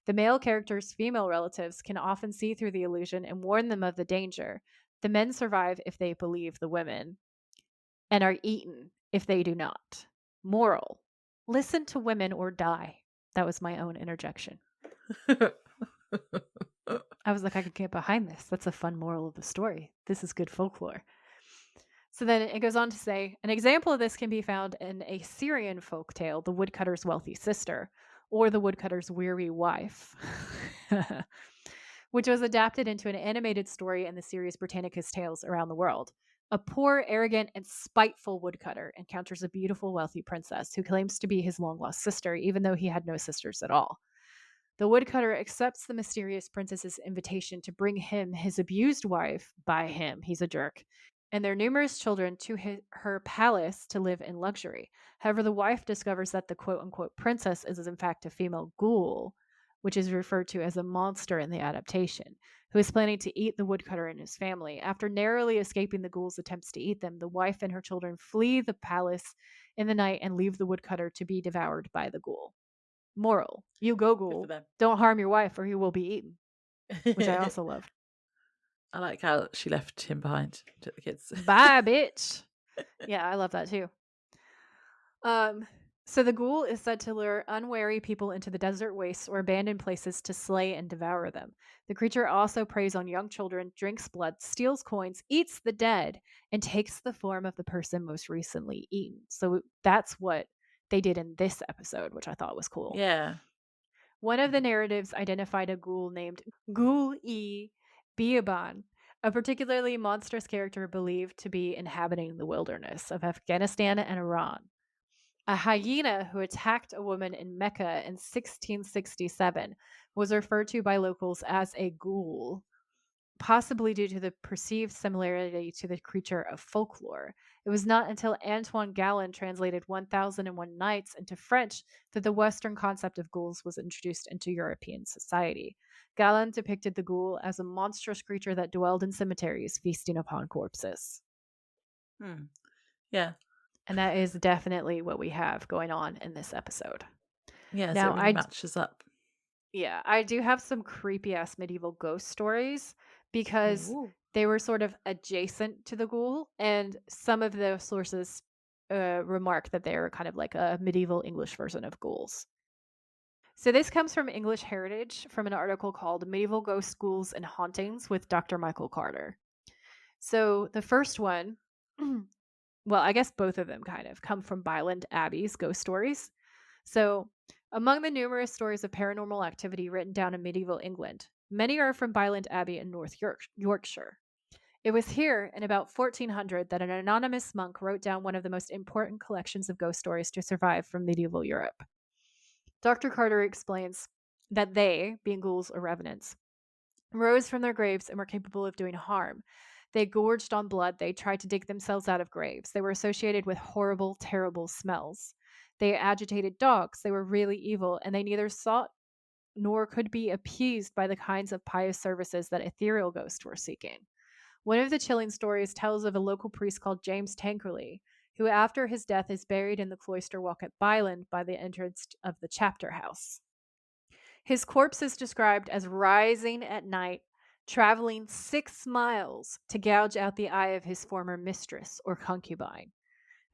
The male characters' female relatives can often see through the illusion and warn them of the danger. The men survive if they believe the women, and are eaten if they do not. Moral: listen to women or die. That was my own interjection. I was like, I could get behind this. That's a fun moral of the story. This is good folklore. So then it goes on to say, an example of this can be found in a Syrian folk tale, The Woodcutter's Wealthy Sister, or The Woodcutter's Weary Wife, which was adapted into an animated story in the series Britannicus Tales around the world. A poor, arrogant, and spiteful woodcutter encounters a beautiful, wealthy princess who claims to be his long lost sister, even though he had no sisters at all. The woodcutter accepts the mysterious princess's invitation to bring him his abused wife, by him, he's a jerk, and their numerous children to her palace to live in luxury. However, the wife discovers that the quote unquote princess is in fact a female ghoul, which is referred to as a monster in the adaptation, who is planning to eat the woodcutter and his family. After narrowly escaping the ghoul's attempts to eat them, the wife and her children flee the palace in the night and leave the woodcutter to be devoured by the ghoul. Moral: you go Good for ghoul. them. Don't harm your wife or you will be eaten, which I also loved. I like how she left him behind, took the kids. Bye, bitch. Yeah, I love that too. Um, so the ghoul is said to lure unwary people into the desert wastes or abandoned places to slay and devour them. The creature also preys on young children, drinks blood, steals coins, eats the dead, and takes the form of the person most recently eaten. So that's what they did in this episode, which I thought was cool. Yeah. One of the narratives identified a ghoul named Ghoul-e-Biaban, a particularly monstrous character believed to be inhabiting the wilderness of Afghanistan and Iran. A hyena who attacked a woman in Mecca in 1667 was referred to by locals as a ghoul, possibly due to the perceived similarity to the creature of folklore. It was not until Antoine Galland translated 1001 Nights into French that the Western concept of ghouls was introduced into European society. Galland depicted the ghoul as a monstrous creature that dwelled in cemeteries, feasting upon corpses. Hmm. Yeah. And that is definitely what we have going on in this episode. Yes, it Now, really matches up. I do have some creepy ass medieval ghost stories because Ooh. they were sort of adjacent to the ghoul, and some of the sources remark that they're kind of like a medieval English version of ghouls. So this comes from English Heritage from an article called Medieval Ghost Ghouls and Hauntings with Dr. Michael Carter. So the first one, well, I guess both of them kind of come from Byland Abbey's ghost stories. So, among the numerous stories of paranormal activity written down in medieval England, many are from Byland Abbey in North Yorkshire. It was here in about 1400 that an anonymous monk wrote down one of the most important collections of ghost stories to survive from medieval Europe. Dr. Carter explains that they, being ghouls or revenants, rose from their graves and were capable of doing harm. They gorged on blood. They tried to dig themselves out of graves. They were associated with horrible, terrible smells. They agitated dogs. They were really evil, and they neither sought nor could be appeased by the kinds of pious services that ethereal ghosts were seeking. One of the chilling stories tells of a local priest called James Tankerley, who after his death is buried in the cloister walk at Byland by the entrance of the chapter house. His corpse is described as rising at night, traveling 6 miles to gouge out the eye of his former mistress or concubine.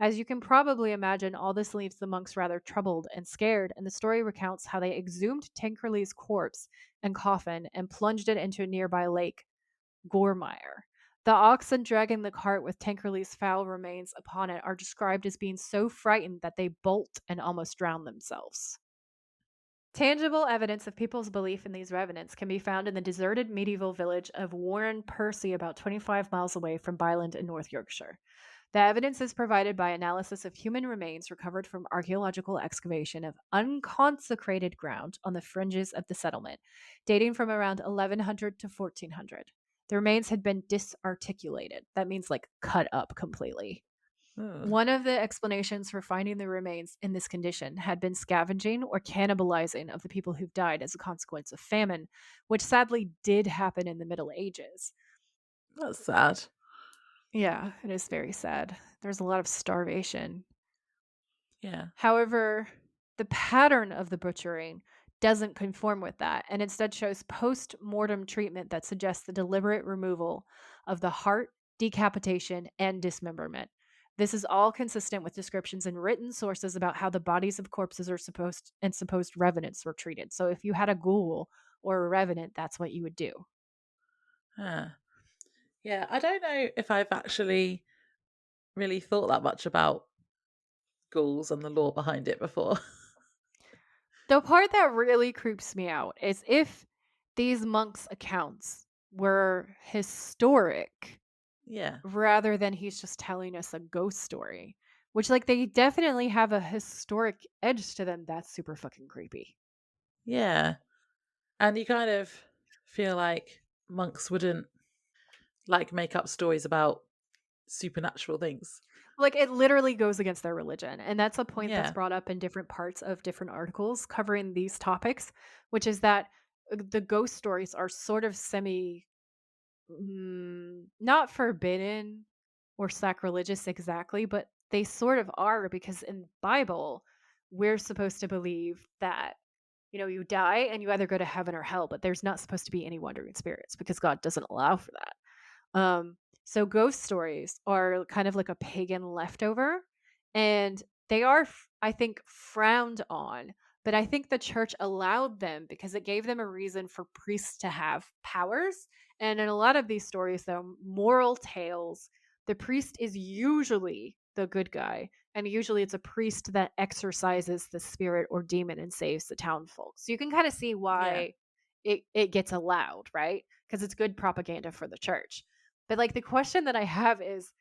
As you can probably imagine, all this leaves the monks rather troubled and scared, and the story recounts how they exhumed Tankerley's corpse and coffin and plunged it into a nearby lake, Gormire. The oxen dragging the cart with Tankerley's foul remains upon it are described as being so frightened that they bolt and almost drown themselves. Tangible evidence of people's belief in these revenants can be found in the deserted medieval village of Warren Percy, about 25 miles away from Byland in North Yorkshire. The evidence is provided by analysis of human remains recovered from archaeological excavation of unconsecrated ground on the fringes of the settlement, dating from around 1100 to 1400. The remains had been disarticulated. That means like cut up completely. Ugh. One of the explanations for finding the remains in this condition had been scavenging or cannibalizing of the people who've died as a consequence of famine, which sadly did happen in the Middle Ages. That's sad. Yeah, it is very sad. There's a lot of starvation. Yeah. However, the pattern of the butchering doesn't conform with that and instead shows post mortem treatment that suggests the deliberate removal of the heart, decapitation, and dismemberment. This is all consistent with descriptions in written sources about how the bodies of corpses are supposed revenants were treated. So if you had a ghoul or a revenant, that's what you would do. Huh. Yeah. I don't know if I've actually really thought that much about ghouls and the lore behind it before. The part that really creeps me out is if these monks' accounts were historic Yeah. rather than he's just telling us a ghost story, which, like, they definitely have a historic edge to them. That's super fucking creepy. Yeah. And you kind of feel like monks wouldn't like make up stories about supernatural things. Like, it literally goes against their religion. And that's a point that's Yeah. brought up in different parts of different articles covering these topics, which is that the ghost stories are sort of not forbidden or sacrilegious exactly, but they sort of are because in Bible, we're supposed to believe that you die and you either go to heaven or hell, but there's not supposed to be any wandering spirits because God doesn't allow for that. Um, so ghost stories are kind of like a pagan leftover, and they are, I think, frowned on. But I think the church allowed them because it gave them a reason for priests to have powers. And in a lot of these stories, though, moral tales, the priest is usually the good guy. And usually it's a priest that exorcises the spirit or demon and saves the townfolk. So you can kind of see Yeah. why it gets allowed, right? Because it's good propaganda for the church. But like the question that I have is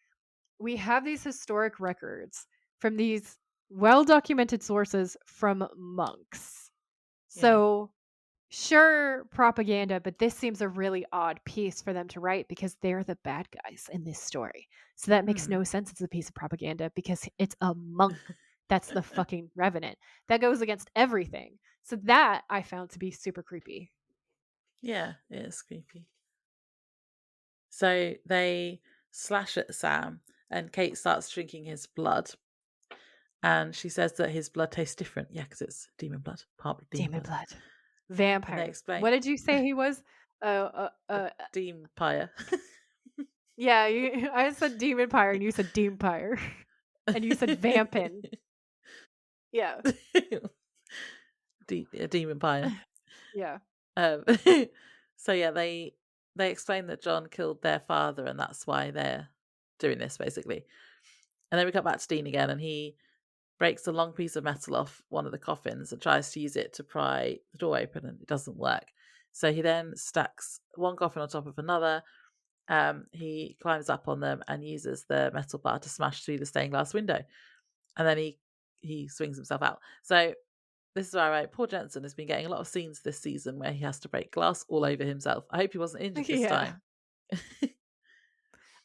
we have these historic records from these well documented sources from monks. Yeah. So, sure, propaganda, but this seems a really odd piece for them to write because they're the bad guys in this story. So that makes Hmm. no sense. It's a piece of propaganda because it's a monk that's the fucking revenant. That goes against everything. So, that I found to be super creepy. Yeah, it is creepy. So they slash at Sam, and Kate starts drinking his blood. And she says that his blood tastes different. Yeah, because it's demon blood, part demon Demon blood. blood. And they Vampire. explain What did you say he was? a demon pyre. Yeah, I said demon pyre and you said demon pyre. And you said vampin. Yeah. A demon pyre. Yeah. Um, so yeah, they explain that John killed their father, and that's why they're doing this basically. And then we come back to Dean again, and he breaks a long piece of metal off one of the coffins and tries to use it to pry the door open, and it doesn't work. So he then stacks one coffin on top of another. He climbs up on them and uses the metal bar to smash through the stained glass window, and then he swings himself out. So this is where I write, poor Jensen has been getting a lot of scenes this season where he has to break glass all over himself. I hope he wasn't injured this Yeah. time.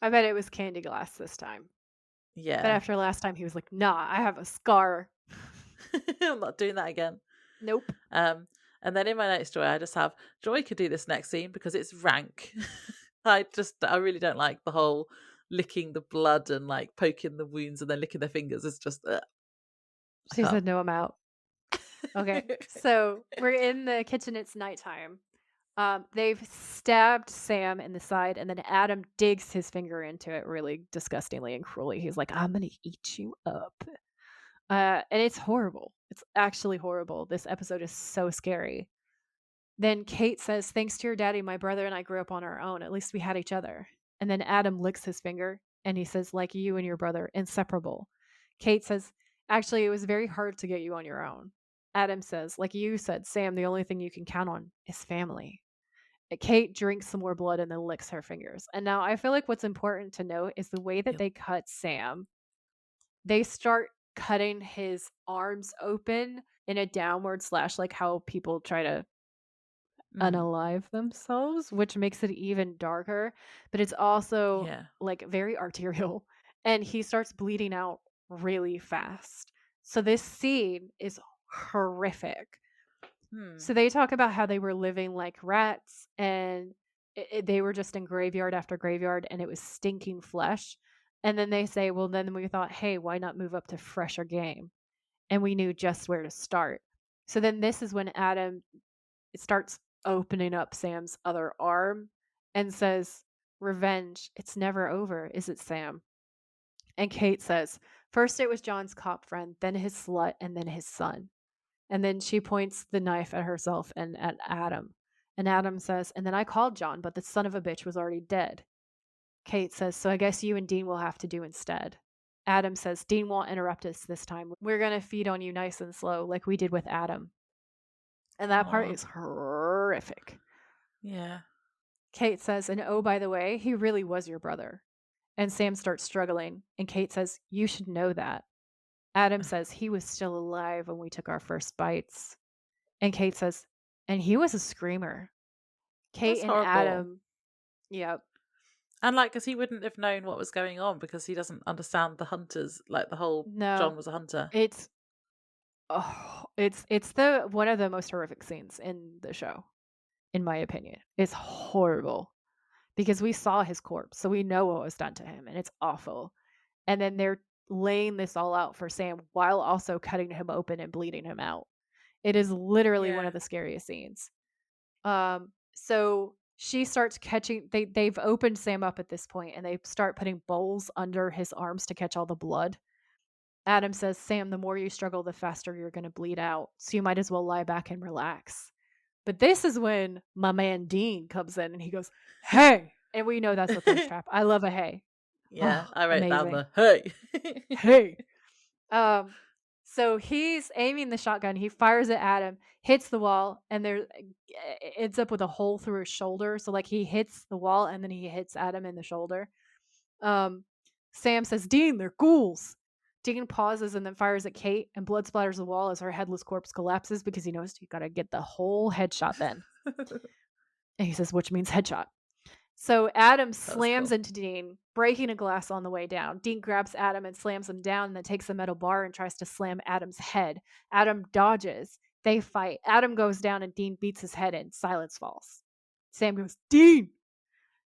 I bet it was candy glass this time. But Yeah. after last time, he was like, nah, I have a scar. I'm not doing that again. Nope. Um, and then in my next Joy, I just have Joy could do this next scene because it's rank. I really don't like the whole licking the blood and like poking the wounds and then licking their fingers. It's just, I She can't. said, no, I'm out. Okay. So we're in the kitchen. It's nighttime. They've stabbed Sam in the side, and then Adam digs his finger into it really disgustingly and cruelly. He's like, I'm going to eat you up. And it's horrible. It's actually horrible. This episode is so scary. Then Kate says, thanks to your daddy, my brother and I grew up on our own. At least we had each other. And then Adam licks his finger and he says, like you and your brother, inseparable. Kate says, actually, it was very hard to get you on your own. Adam says, like you said, Sam, the only thing you can count on is family. Kate drinks some more blood and then licks her fingers. And now I feel like what's important to note is the way that Yep. they cut Sam. They start cutting his arms open in a downward slash, like how people try to Mm, unalive themselves, which makes it even darker. But it's also yeah. like very arterial. And he starts bleeding out really fast. So this scene is horrific. Hmm. So they talk about how they were living like rats and they were just in graveyard after graveyard and it was stinking flesh. And then they say, well, then we thought, hey, why not move up to fresher game? And we knew just where to start. So then this is when Adam starts opening up Sam's other arm and says, revenge, it's never over, is it, Sam? And Kate says, first it was John's cop friend, then his slut, and then his son. And then she points the knife at herself and at Adam. And Adam says, and then I called John, but the son of a bitch was already dead. Kate says, so I guess you and Dean will have to do instead. Adam says, Dean won't interrupt us this time. We're going to feed on you nice and slow, like we did with Adam. And that part Aw. is horrific. Yeah. Kate says, and oh, by the way, he really was your brother. And Sam starts struggling. And Kate says, you should know that. Adam says, he was still alive when we took our first bites. And Kate says, and he was a screamer. Kate That's and horrible. Adam, yep. And like, because he wouldn't have known what was going on because he doesn't understand the hunters. Like the whole No, John was a hunter. it's it's the one of the most horrific scenes in the show, in my opinion. It's horrible because we saw his corpse, so we know what was done to him, and it's awful. And then they're laying this all out for Sam while also cutting him open and bleeding him out. It is literally one Yeah. of the scariest scenes. So she starts catching. They've opened Sam up at this point, and they start putting bowls under his arms to catch all the blood. Adam says, Sam, the more you struggle, the faster you're going to bleed out. So you might as well lie back and relax. But this is when my man Dean comes in and he goes, hey. And we know that's a thirst trap. I love a hey. Yeah, Oh, I wrote down amazing. the hey. Hey. So he's aiming the shotgun. He fires at Adam, hits the wall, and there ends up with a hole through his shoulder. So like he hits the wall and then he hits Adam in the shoulder. Um, Sam says, Dean, they're ghouls. Dean pauses and then fires at Kate, and blood splatters the wall as her headless corpse collapses because he knows you gotta get the whole headshot then. And he says, which means headshot. So Adam That was slams cool. into Dean, breaking a glass on the way down. Dean grabs Adam and slams him down, and then takes a metal bar and tries to slam Adam's head. Adam dodges. They fight. Adam goes down and Dean beats his head in. Silence falls. Sam goes, Dean!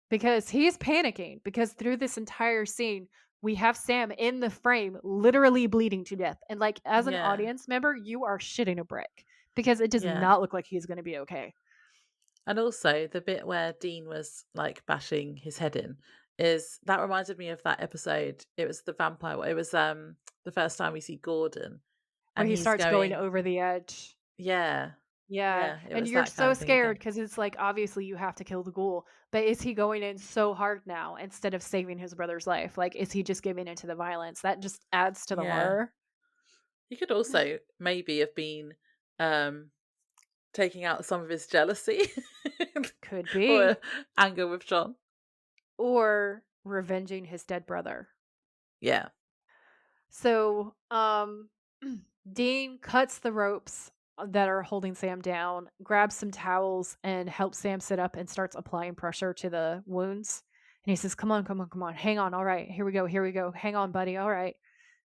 Because he's panicking. Because through this entire scene, we have Sam in the frame, literally bleeding to death. And like, as an Yeah, audience member, you are shitting a brick. Because it does yeah. not look like he's going to be okay. And also the bit where Dean was like bashing his head in is that reminded me of that episode. It was the vampire. It was the first time we see Gordon, Where and he he's starts going going, over the edge. yeah, Yeah, yeah. It and was you're that kind so of thing scared again. because it's like, obviously you have to kill the ghoul, but is he going in so hard now instead of saving his brother's life? Like, is he just giving into the violence? That just adds to the Yeah, horror. he could also maybe have been um taking out some of his jealousy Could or be. anger with John. Or revenging his dead brother. Yeah. So, Dean cuts the ropes that are holding Sam down, grabs some towels, and helps Sam sit up and starts applying pressure to the wounds. And he says, come on, come on, come on. Hang on. All right. Here we go. Here we go. Hang on, buddy. All right.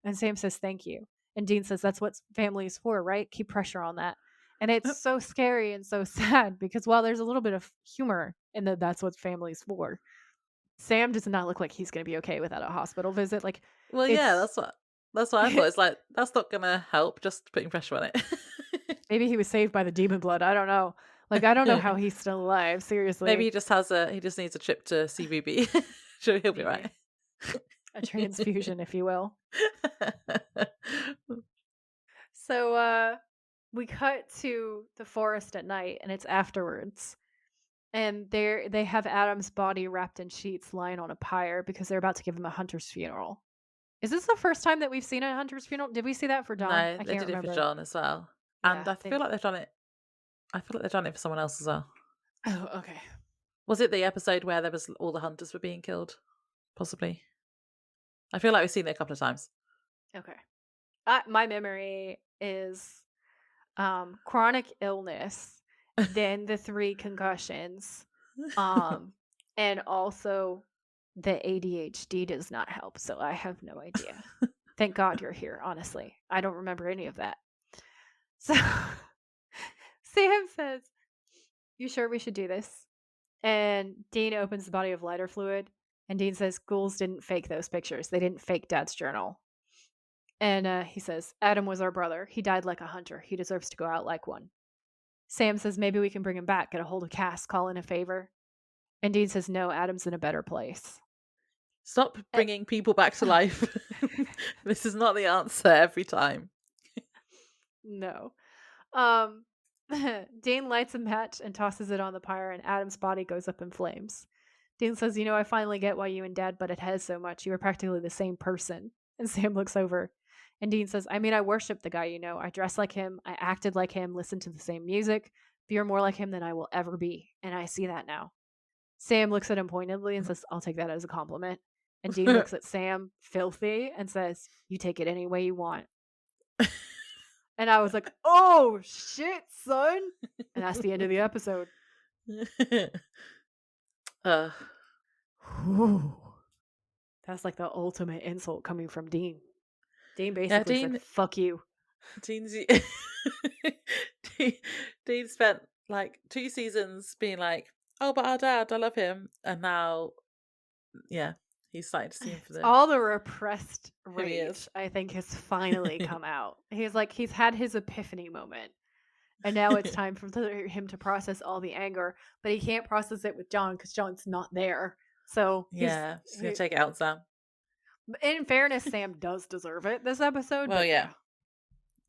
And Sam says, thank you. And Dean says, that's what family is for, right? Keep pressure on that. And it's so scary and so sad because while there's a little bit of humor in that that's what family's for, Sam does not look like he's going to be okay without a hospital visit. Like, Well, yeah, it's that's what I thought. It's like that's not gonna help. Just putting pressure on maybe he was saved by the demon blood. I don't know. Like, I don't know how it. he's still alive. Maybe Seriously. he just needs a trip to CBB. Sure, he'll be right. Maybe. A transfusion, if you will. So, we cut to the forest at night and it's afterwards. And they have Adam's body wrapped in sheets lying on a pyre because they're about to give him a hunter's funeral. Is this the first time that we've seen a hunter's funeral? Did we see that for Don? No, I they can't did it for remember. John as well, and Yeah. I feel like they've done it. I feel like they've done it for someone else as well. Oh, okay. Was it the episode where there was all the hunters were being killed? Possibly. I feel like we've seen it a couple of times. Okay. My memory is chronic illness, then the 3 concussions, and also the ADHD does not help, so I have no idea. Thank God you're here, honestly. I don't remember any of that. So Sam says, "You sure we should do this?" And Dean opens the body of lighter fluid, and Dean says, "Ghouls didn't fake those pictures. They didn't fake Dad's journal." And he says, Adam was our brother. He died like a hunter. He deserves to go out like one. Sam says, maybe we can bring him back, get a hold of Cass, call in a favor. And Dean says, no, Adam's in a better place. Stop bringing people back to life. This is not the answer every time. No. Dean lights a match and tosses it on the pyre, and Adam's body goes up in flames. Dean says, I finally get why you and Dad butted heads so much. You were practically the same person. And Sam looks over. And Dean says, I worship the guy, I dress like him, I acted like him, listened to the same music. But you're more like him than I will ever be. And I see that now. Sam looks at him pointedly and says, I'll take that as a compliment. And Dean looks at Sam, filthy, and says, you take it any way you want. And I was like, oh, shit, son. And that's the end of the episode. That's like the ultimate insult coming from Dean. Dean basically said, fuck you. Dean spent like 2 seasons being like, oh, but our dad, I love him. And now, yeah, he's starting to see him for all the repressed he rage, is. I think, has finally come out. He's had his epiphany moment. And now it's time for him to process all the anger, but he can't process it with John because John's not there. So Yeah, just gonna take it out, Sam. in fairness, Sam does deserve it this episode, Well, but yeah.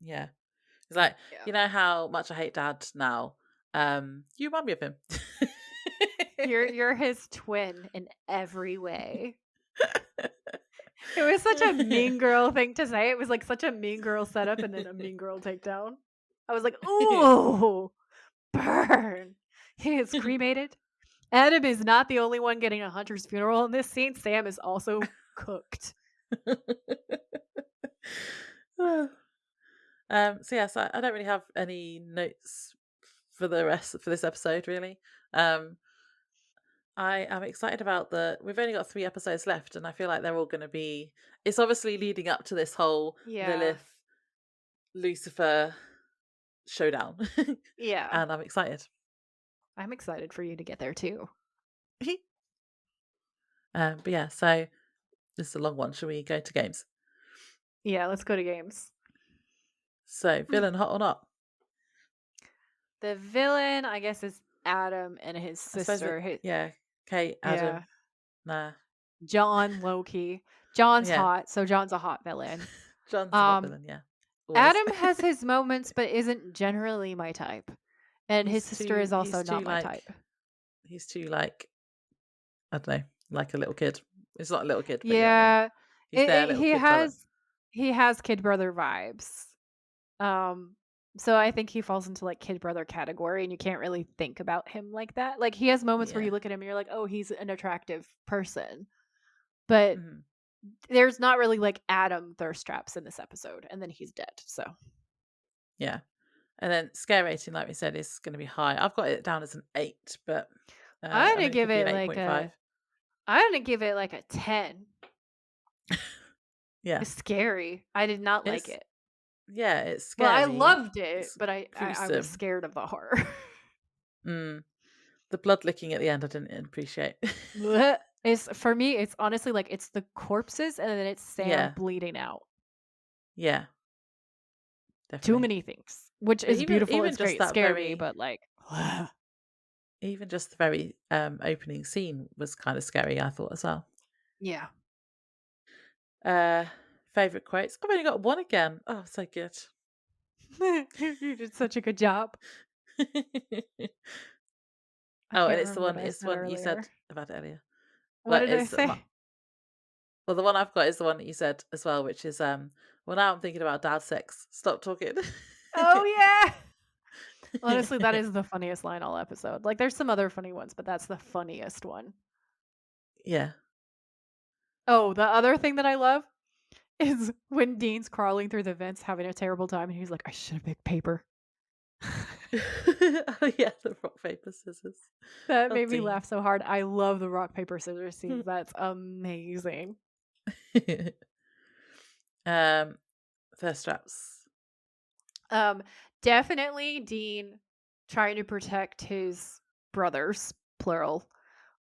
It's like, yeah. you know how much I hate Dad now. You remind me of him. You're his twin in every way. It was such a mean girl thing to say. It was like such a mean girl setup and then a mean girl takedown. I was like, ooh, burn. He is cremated. Adam is not the only one getting a hunter's funeral in this scene. Sam is also cooked. So yes, I don't really have any notes for this episode, really. I am excited about we've only got 3 episodes left, and I feel like they're all going to be. It's obviously leading up to this whole Lilith Lucifer showdown. Yeah. And I'm excited. I'm excited for you to get there too. But yeah, so this is a long one. Shall we go to games? Yeah, let's go to games. So, villain hot or not? The villain, I guess, is Adam and his sister. Kate, Adam. Nah. John, Loki. John's Yeah. hot, so John's a hot villain. John's a hot villain, yeah. Always. Adam has his moments, but isn't generally my type. And his sister is also not my type. He's too like, I don't know, like a little kid. It's not a little kid. But yeah, he's their little kid brother. He has kid brother vibes. So I think he falls into like kid brother category, and you can't really think about him like that. Like he has moments where you look at him and you're like, oh, he's an attractive person, but there's not really like Adam thirst traps in this episode, and then he's dead. So yeah, and then scare rating, like we said, is going to be high. I've got it down as an 8, but I'm gonna give it like 8.5. I'm gonna give it like a 10. Yeah, it's scary. I did not like it. Yeah, it's scary. Well, I loved it, but I was scared of the horror. The blood licking at the end, I didn't appreciate. For me, it's honestly like it's the corpses and then it's Sam bleeding out. Yeah, definitely. Too many things, which is beautiful. It's great, scary, but like even just the very opening scene was kind of scary, I thought, as well. Yeah. Favorite quotes? I've only got one again. Oh, so good. You did such a good job. And it's the one you said about it earlier. What did I say? Well, the one I've got is the one that you said as well, which is well, now I'm thinking about dad sex. Stop talking. Oh yeah. Honestly, that is the funniest line all episode. Like there's some other funny ones, but that's the funniest one. Yeah. Oh, the other thing that I love is when Dean's crawling through the vents having a terrible time and he's like, I should have picked paper. Oh yeah, the rock paper scissors. That made me laugh so hard. I love the rock paper scissors scenes. That's amazing. Thirst traps. Definitely Dean trying to protect his brothers, plural.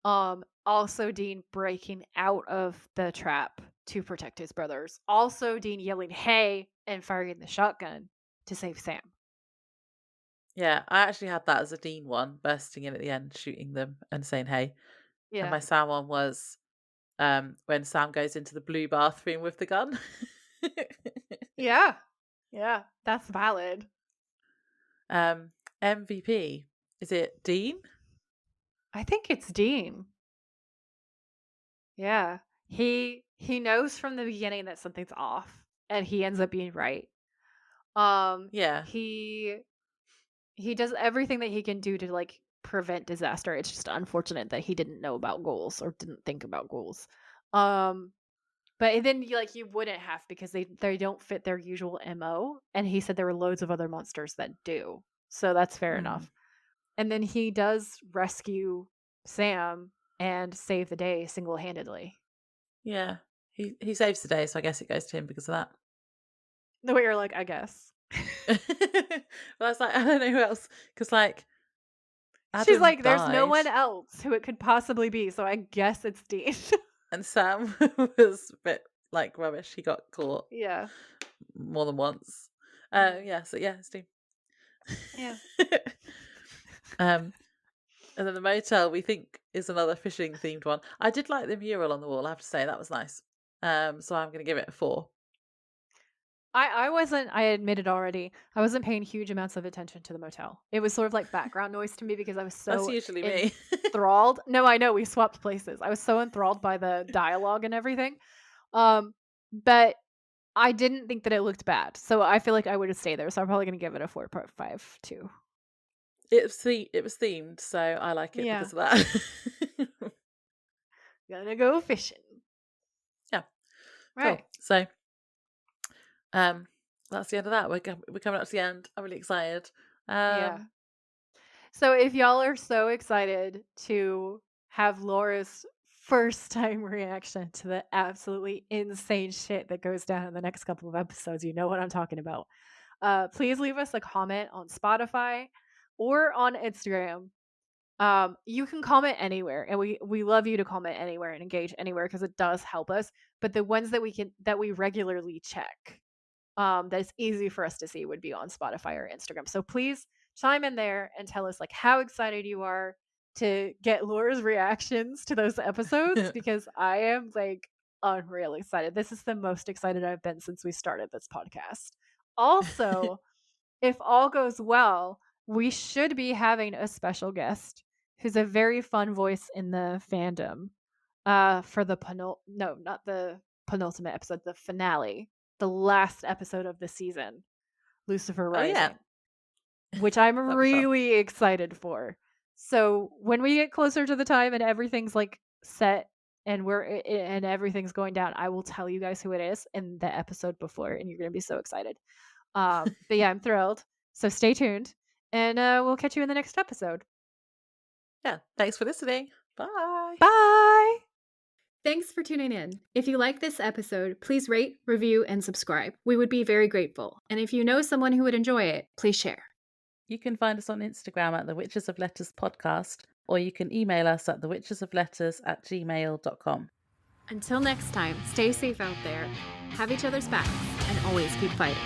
Also Dean breaking out of the trap to protect his brothers. Also Dean yelling, hey, and firing the shotgun to save Sam. Yeah, I actually had that as a Dean one, bursting in at the end, shooting them and saying, hey. Yeah. And my Sam one was when Sam goes into the blue bathroom with the gun. Yeah. Yeah, that's valid. MVP, is it Dean? I think it's Dean. Yeah. He knows from the beginning that something's off, and he ends up being right. Yeah. He does everything that he can do to like prevent disaster. It's just unfortunate that he didn't know about ghouls or didn't think about ghouls. But then you wouldn't have, because they don't fit their usual MO, and he said there were loads of other monsters that do. So that's fair enough. And then he does rescue Sam and save the day single-handedly. Yeah. He saves the day, so I guess it goes to him because of that. The way you're like, I guess. Well, I was like, I don't know who else, because like Adam she's like, there's died, no one else who it could possibly be, so I guess it's Dean. and Sam was a bit like rubbish. He got caught Yeah, more than once. So yeah, it's Dean. Yeah. And then the motel we think is another fishing themed one. I did like the mural on the wall, I have to say, that was nice. So I'm going to give it a 4. I wasn't, I admit it already, I wasn't paying huge amounts of attention to the motel. It was sort of like background noise to me because I was That's so usually me. enthralled. No, I know, we swapped places. I was so enthralled by the dialogue and everything. But I didn't think that it looked bad. So I feel like I would have stayed there. So I'm probably going to give it a 4.5 too. It was themed, so I like it Yeah. because of that. Gonna go fishing. Yeah. Right. Cool. So, that's the end of that. We're coming up to the end. I'm really excited. Yeah. So if y'all are so excited to have Laura's first time reaction to the absolutely insane shit that goes down in the next couple of episodes, you know what I'm talking about. Please leave us a comment on Spotify or on Instagram. You can comment anywhere, and we love you to comment anywhere and engage anywhere because it does help us. But the ones that we regularly check, that is easy for us to see would be on Spotify or Instagram. So please chime in there and tell us like how excited you are to get Laura's reactions to those episodes because I am like unreal excited. This is the most excited I've been since we started this podcast. Also, if all goes well, we should be having a special guest who's a very fun voice in the fandom for the no, not the penultimate episode, the finale, the last episode of the season, Lucifer Oh yeah, Rising, which I'm that'd be fun. really excited for. So when we get closer to the time and everything's like set and and everything's going down, I will tell you guys who it is in the episode before, and you're gonna be so excited. But yeah, I'm thrilled. So stay tuned, and we'll catch you in the next episode. Yeah. Thanks for listening. Bye. Bye. Thanks for tuning in. If you like this episode, please rate, review, and subscribe. We would be very grateful. And if you know someone who would enjoy it, please share. You can find us on Instagram at the Witches of Letters podcast, or you can email us at thewitchesofletters@gmail.com. Until next time, stay safe out there, have each other's backs, and always keep fighting.